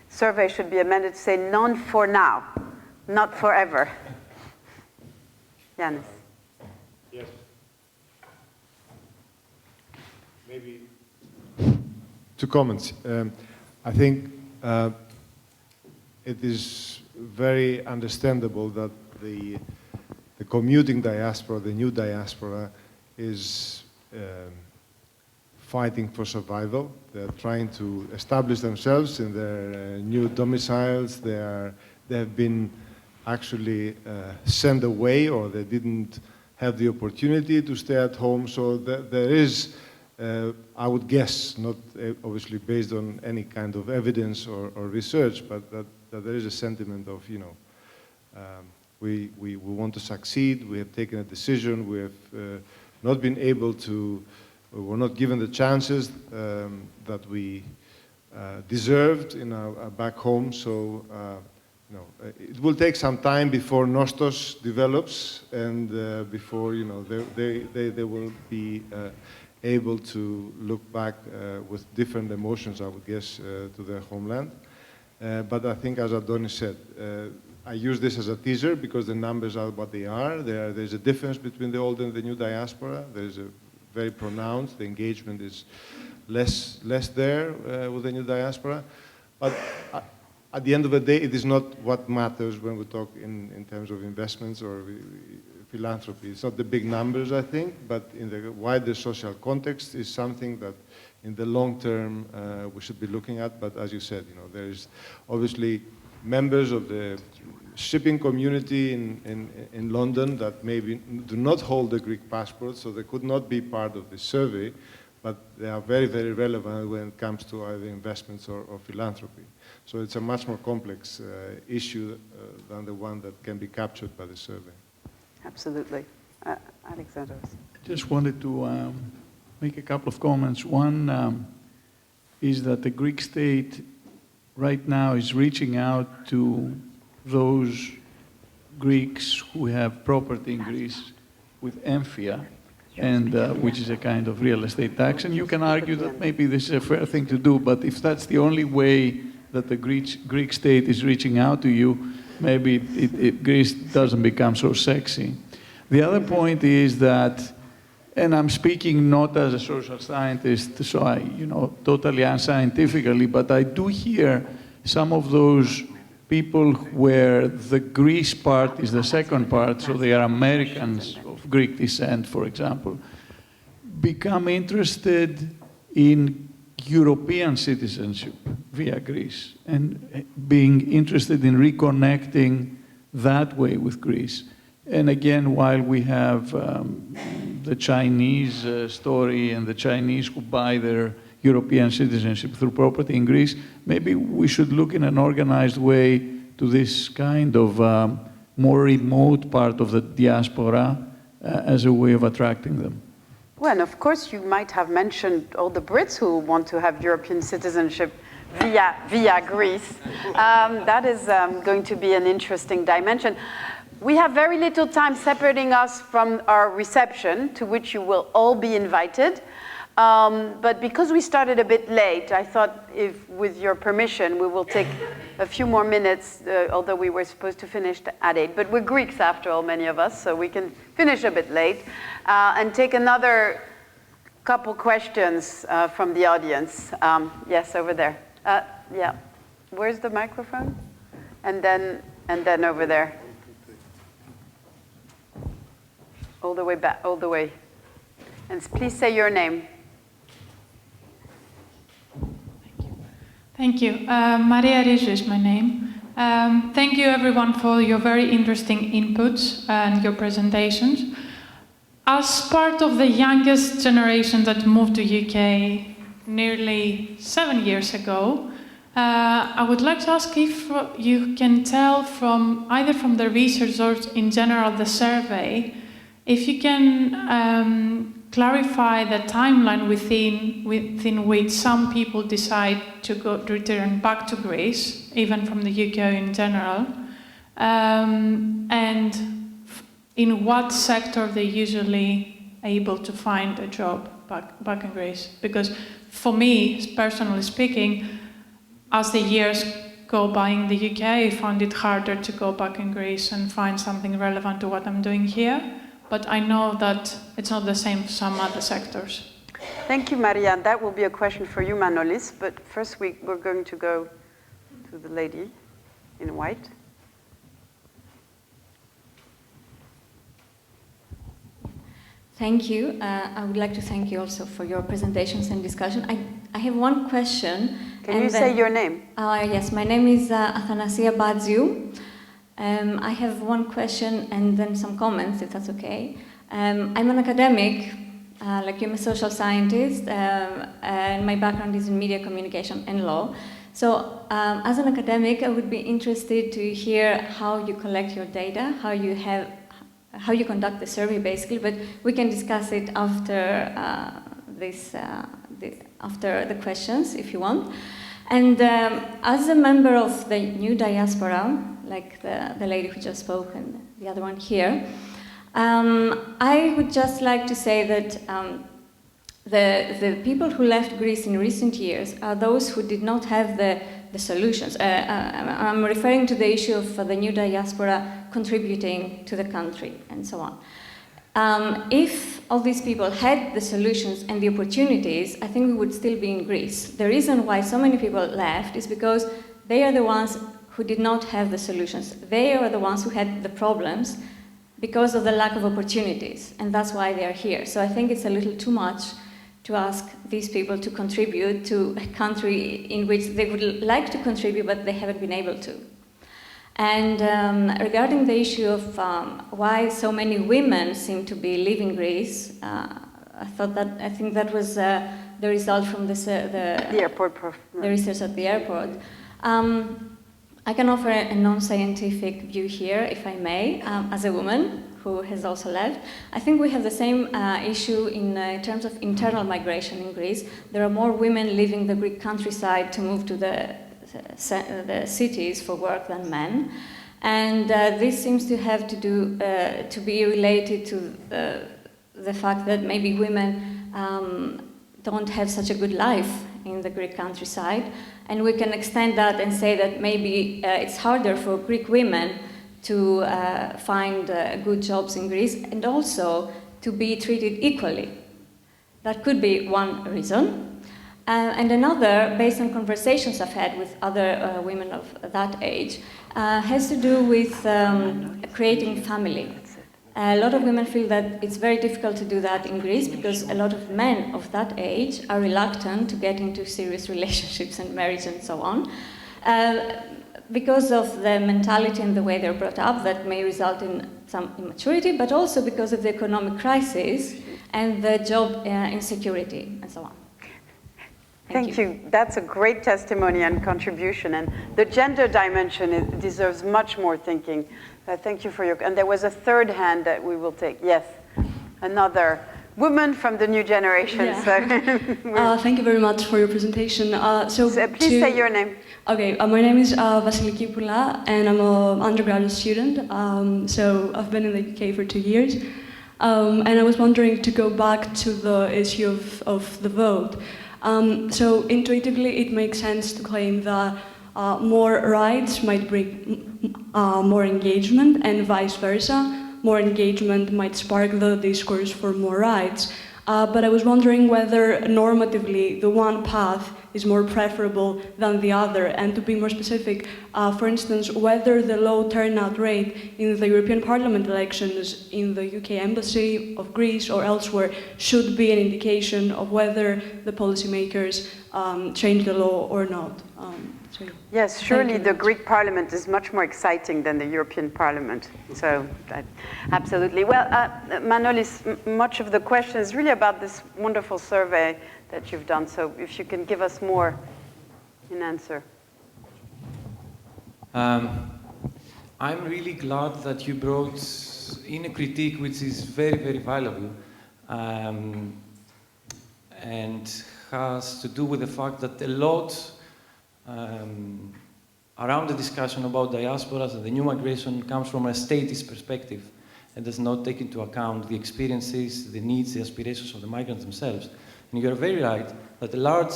S8: survey should be amended to say none for now, not forever. Yanis.
S13: Yes. Maybe 2 comments. I think it is very understandable that the commuting diaspora, the new diaspora, is fighting for survival. They're trying to establish themselves in their new domiciles. They have been actually sent away, or they didn't have the opportunity to stay at home. So there is, I would guess, not obviously based on any kind of evidence or research, but that there is a sentiment of, we want to succeed, we have taken a decision, we have not been able to, we were not given the chances that we deserved in our back home. So it will take some time before Nostos develops and before they will be able to look back with different emotions, I would guess, to their homeland. But I think, as Adonis said, I use this as a teaser because the numbers are what they are. There's a difference between the old and the new diaspora. There's a very pronounced. The engagement is less there with the new diaspora. But at the end of the day, it is not what matters when we talk in terms of investments or philanthropy. It's not the big numbers, I think, but in the wider social context is something that in the long term we should be looking at. But as you said, there is obviously members of the shipping community in London that maybe do not hold a Greek passport, so they could not be part of this survey, but they are very, very relevant when it comes to either investments or philanthropy. So it's a much more complex issue than the one that can be captured by the survey.
S8: Absolutely. Alexander.
S15: I just wanted to make a couple of comments. One is that the Greek state right now is reaching out to those Greeks who have property in Greece with emphia, and which is a kind of real estate tax. And you can argue that maybe this is a fair thing to do, but if that's the only way that the Greek state is reaching out to you, maybe Greece doesn't become so sexy. The other point is that, and I'm speaking not as a social scientist, so I, totally unscientifically, but I do hear some of those people where the Greece part is the second part, so they are Americans of Greek descent, for example, become interested in European citizenship via Greece and being interested in reconnecting that way with Greece. And again, while we have the Chinese story and the Chinese who buy their European citizenship through property in Greece, maybe we should look in an organized way to this kind of more remote part of the diaspora as a way of attracting them.
S8: Well, and of course, you might have mentioned all the Brits who want to have European citizenship via Greece. That is going to be an interesting dimension. We have very little time separating us from our reception, to which you will all be invited. But because we started a bit late, I thought, if, with your permission, we will take a few more minutes, although we were supposed to finish at 8. But we're Greeks, after all, many of us, so we can finish a bit late and take another couple questions from the audience. Yes, over there. Yeah. Where's the microphone? And then over there. All the way back, all the way. And please say your name.
S19: Thank you. Maria Rizzo is my name. Thank you everyone for your very interesting inputs and your presentations. As part of the youngest generation that moved to UK nearly 7 years ago, I would like to ask if you can tell from either from the research or in general the survey, if you can clarify the timeline within which some people decide to return back to Greece, even from the UK in general, and in what sector they're usually able to find a job back in Greece. Because for me, personally speaking, as the years go by in the UK, I found it harder to go back in Greece and find something relevant to what I'm doing here. But I know that it's not the same for some other sectors.
S8: Thank you, Maria. That will be a question for you, Manolis. But first, we're going to go to the lady in white.
S20: Thank you. I would like to thank you also for your presentations and discussion. I have one question.
S8: Can you say your name?
S20: Yes, my name is Athanasia Badziou. I have one question and then some comments, if that's okay. I'm an academic, like you, I'm a social scientist, and my background is in media communication and law. So as an academic, I would be interested to hear how you collect your data, how you conduct the survey, basically, but we can discuss it after after the questions, if you want. And as a member of the new diaspora, like the lady who just spoke and the other one here, I would just like to say that the people who left Greece in recent years are those who did not have the solutions. I'm referring to the issue of the new diaspora contributing to the country and so on. If all these people had the solutions and the opportunities, I think we would still be in Greece. The reason why so many people left is because they are the ones who did not have the solutions. They are the ones who had the problems because of the lack of opportunities, and that's why they are here. So I think it's a little too much to ask these people to contribute to a country in which they would like to contribute, but they haven't been able to. And regarding the issue of why so many women seem to be leaving Greece, I think that was the result from the research at the airport. I can offer a non-scientific view here, if I may, as a woman who has also left. I think we have the same issue in terms of internal migration in Greece. There are more women leaving the Greek countryside to move to the cities for work than men, and this seems to have to do to be related to the fact that maybe women don't have such a good life in the Greek countryside, and we can extend that and say that maybe it's harder for Greek women to find good jobs in Greece and also to be treated equally. That could be one reason. And another, based on conversations I've had with other women of that age, has to do with creating family. A lot of women feel that it's very difficult to do that in Greece because a lot of men of that age are reluctant to get into serious relationships and marriage and so on, because of the mentality and the way they're brought up that may result in some immaturity, but also because of the economic crisis and the job insecurity and so on.
S8: Thank you. That's a great testimony and contribution. And the gender dimension deserves much more thinking. Thank you for your... And there was a third hand that we will take. Yes, another woman from the new generation.
S21: Yeah.
S8: So
S21: thank you very much for your presentation.
S8: So please say your name.
S21: Okay, my name is Vasiliki Poula, and I'm an undergraduate student. So I've been in the UK for 2 years. And I was wondering to go back to the issue of the vote. So intuitively, it makes sense to claim that more rights might bring more engagement, and vice versa. More engagement might spark the discourse for more rights. But I was wondering whether normatively the one path is more preferable than the other, and to be more specific, for instance, whether the low turnout rate in the European Parliament elections in the UK Embassy of Greece or elsewhere should be an indication of whether the policymakers change the law or not.
S8: Yes, surely the Greek Parliament is much more exciting than the European Parliament. So, absolutely. Well, Manolis, much of the question is really about this wonderful survey that you've done. So, if you can give us more in answer.
S12: I'm really glad that you brought in a critique which is very, very valuable and has to do with the fact that a lot around the discussion about diasporas and the new migration comes from a statist perspective and does not take into account the experiences, the needs, the aspirations of the migrants themselves. And you are very right that a large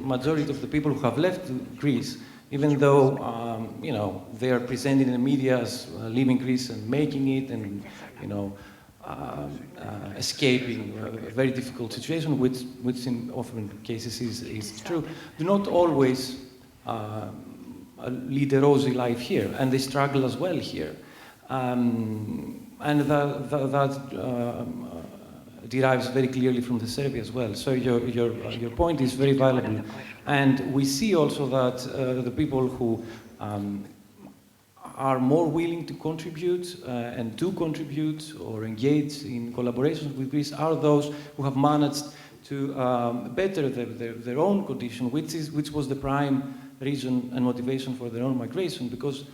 S12: majority of the people who have left Greece, even though you know, they are presented in the media as leaving Greece and making it and you know, escaping a very difficult situation, which in often cases is true, do not always lead a rosy life here, and they struggle as well here. And that derives very clearly from the survey as well. So your point is very valuable. And we see also that the people who are more willing to contribute and do contribute or engage in collaborations with Greece are those who have managed to better their own condition, which was the prime reason and motivation for their own migration, because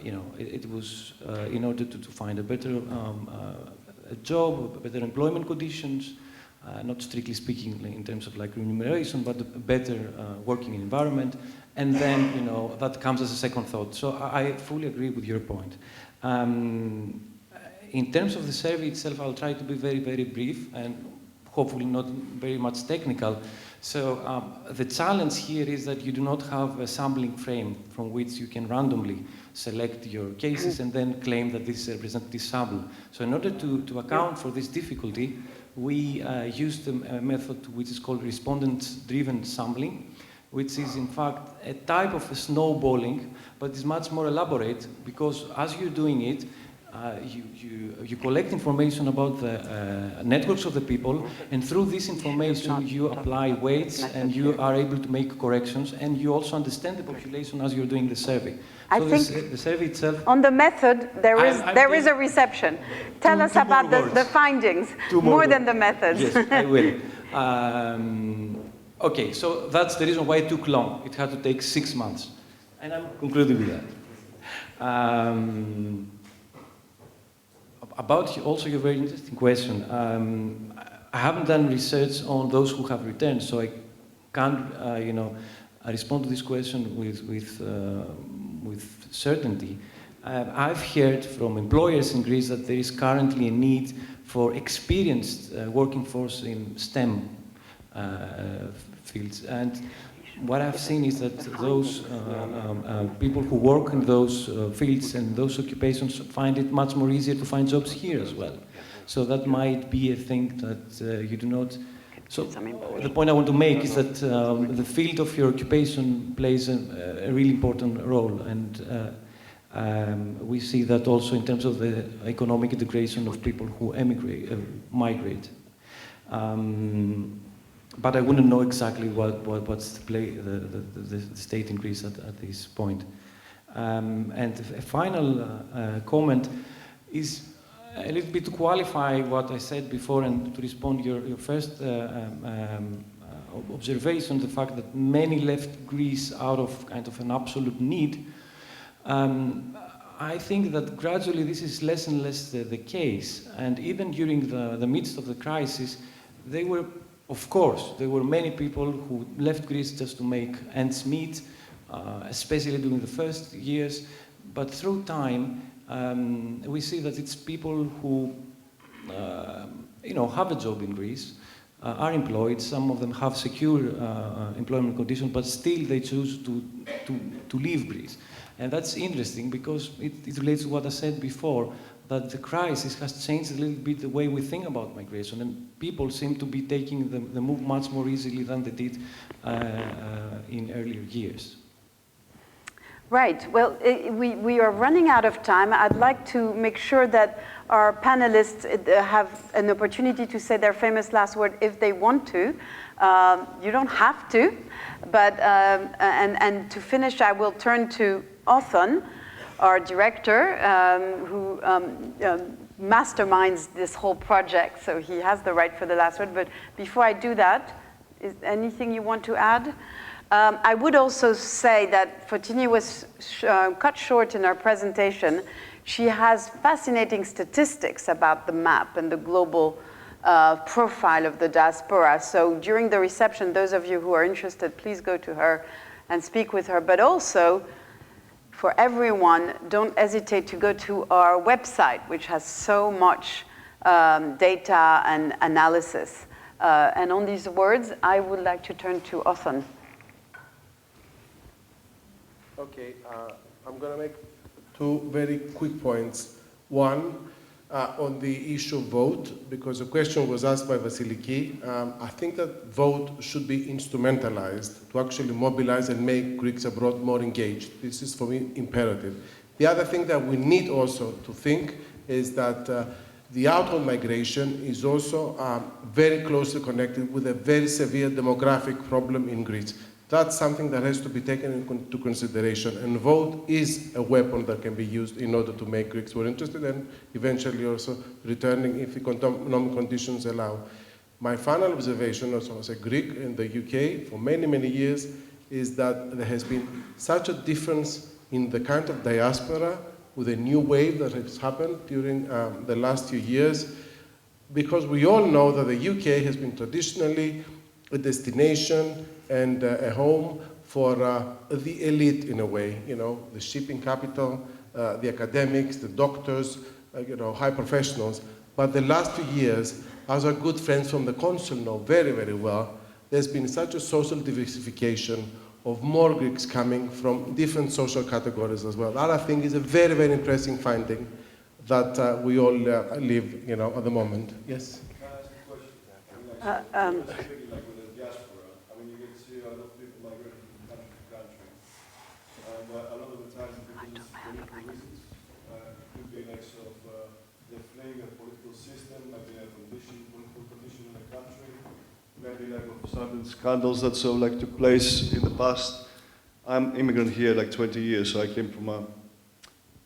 S12: you know, it was in order to find a better a job, better employment conditions, not strictly speaking in terms of like remuneration, but a better working environment. And then, you know, that comes as a second thought. So I fully agree with your point. In terms of the survey itself, I'll try to be very, very brief and hopefully not very much technical. So the challenge here is that you do not have a sampling frame from which you can randomly select your cases and then claim that this is a representative sample. So in order to account for this difficulty, we used a method which is called respondent-driven sampling, which is in fact a type of a snowballing, but is much more elaborate because as you're doing it, you collect information about the networks of the people, and through this information you apply weights and you are able to make corrections, and you also understand the population as you're doing the survey. So
S8: I think
S12: the survey itself...
S8: On the method, there is a reception. Tell us about the findings, more than the methods.
S12: Yes, I will. Okay, so that's the reason why it took long. It had to take 6 months. And I'm concluding with that. About also your very interesting question, I haven't done research on those who have returned, so I can't, you know, respond to this question with certainty. I've heard from employers in Greece that there is currently a need for experienced working force in STEM fields, and what I've seen is that those people who work in those fields and those occupations find it much more easier to find jobs here as well. So that might be a thing that you do not... So the point I want to make is that the field of your occupation plays a really important role, and we see that also in terms of the economic integration of people who migrate. But I wouldn't know exactly what's the state in Greece at this point. And a final comment is a little bit to qualify what I said before and to respond to your first observation, the fact that many left Greece out of kind of an absolute need. I think that gradually this is less and less the case. And even during the midst of the crisis, they were, of course, there were many people who left Greece just to make ends meet, especially during the first years. But through time, we see that it's people who, have a job in Greece, are employed. Some of them have secure employment conditions, but still they choose to leave Greece. And that's interesting because it relates to what I said before, that the crisis has changed a little bit the way we think about migration, and people seem to be taking the move much more easily than they did in earlier years.
S8: Right. Well, we are running out of time. I'd like to make sure that our panelists have an opportunity to say their famous last word if they want to. You don't have to, but and to finish, I will turn to Othon, our director, who masterminds this whole project, so he has the right for the last word. But before I do that, is anything you want to add? I would also say that Fotini was cut short in our presentation. She has fascinating statistics about the map and the global profile of the diaspora. So during the reception, those of you who are interested, please go to her and speak with her. But also, for everyone, don't hesitate to go to our website, which has so much data and analysis. And on these words, I would like to turn to Othon.
S6: Okay, I'm going to make two very quick points. One, on the issue of vote, because a question was asked by Vasiliki. I think that vote should be instrumentalized to actually mobilize and make Greeks abroad more engaged. This is, for me, imperative. The other thing that we need also to think is that the outward migration is also very closely connected with a very severe demographic problem in Greece. That's something that has to be taken into consideration, and vote is a weapon that can be used in order to make Greeks more interested and eventually also returning if economic conditions allow. My final observation, also as a Greek in the UK for many, many years, is that there has been such a difference in the kind of diaspora with a new wave that has happened during the last few years, because we all know that the UK has been traditionally a destination and a home for the elite in a way, the shipping capital, the academics, the doctors, high professionals. But the last few years, as our good friends from the Council know very, very well, there's been such a social diversification of more Greeks coming from different social categories as well. That, I think, is a very, very impressive finding that we all live, at the moment. Yes?
S1: Maybe like of certain scandals that took place in the past. I'm immigrant here 20 years, so I came from a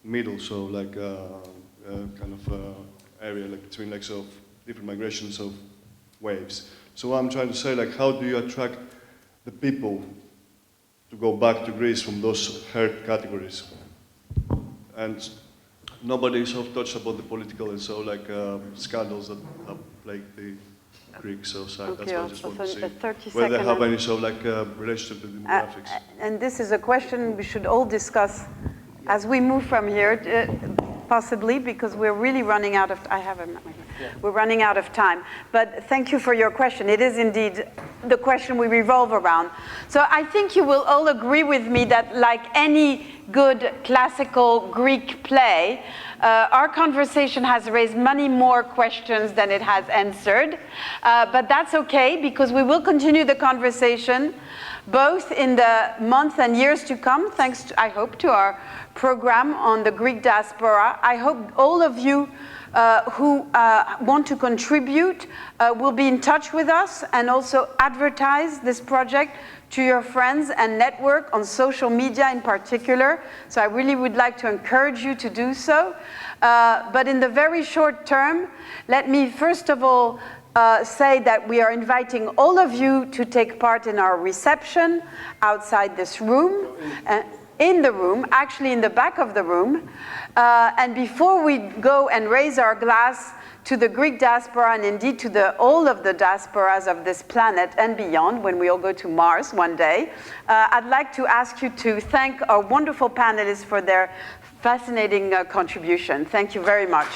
S1: middle, kind of area between different migrations of waves. So what I'm trying to say, how do you attract the people to go back to Greece from those hurt categories? And nobody talks about the political and scandals that have plagued the Greek society.
S8: Okay,
S1: that's what I just want to see.
S8: 30
S1: Whether they have any
S8: seconds.
S1: relationship with demographics.
S8: And this is a question we should all discuss as we move from here, possibly, because we're really running out of. We're running out of time. But thank you for your question. It is indeed the question we revolve around. So I think you will all agree with me that, like any good classical Greek play, our conversation has raised many more questions than it has answered. But that's okay, because we will continue the conversation both in the months and years to come, thanks, I hope, to our program on the Greek diaspora. I hope all of you who want to contribute will be in touch with us and also advertise this project to your friends and network on social media in particular. So I really would like to encourage you to do so. But in the very short term, let me first of all say that we are inviting all of you to take part in our reception outside this room. in the room, actually in the back of the room. And before we go and raise our glass to the Greek diaspora and indeed to all of the diasporas of this planet and beyond, when we all go to Mars one day, I'd like to ask you to thank our wonderful panelists for their fascinating contribution. Thank you very much.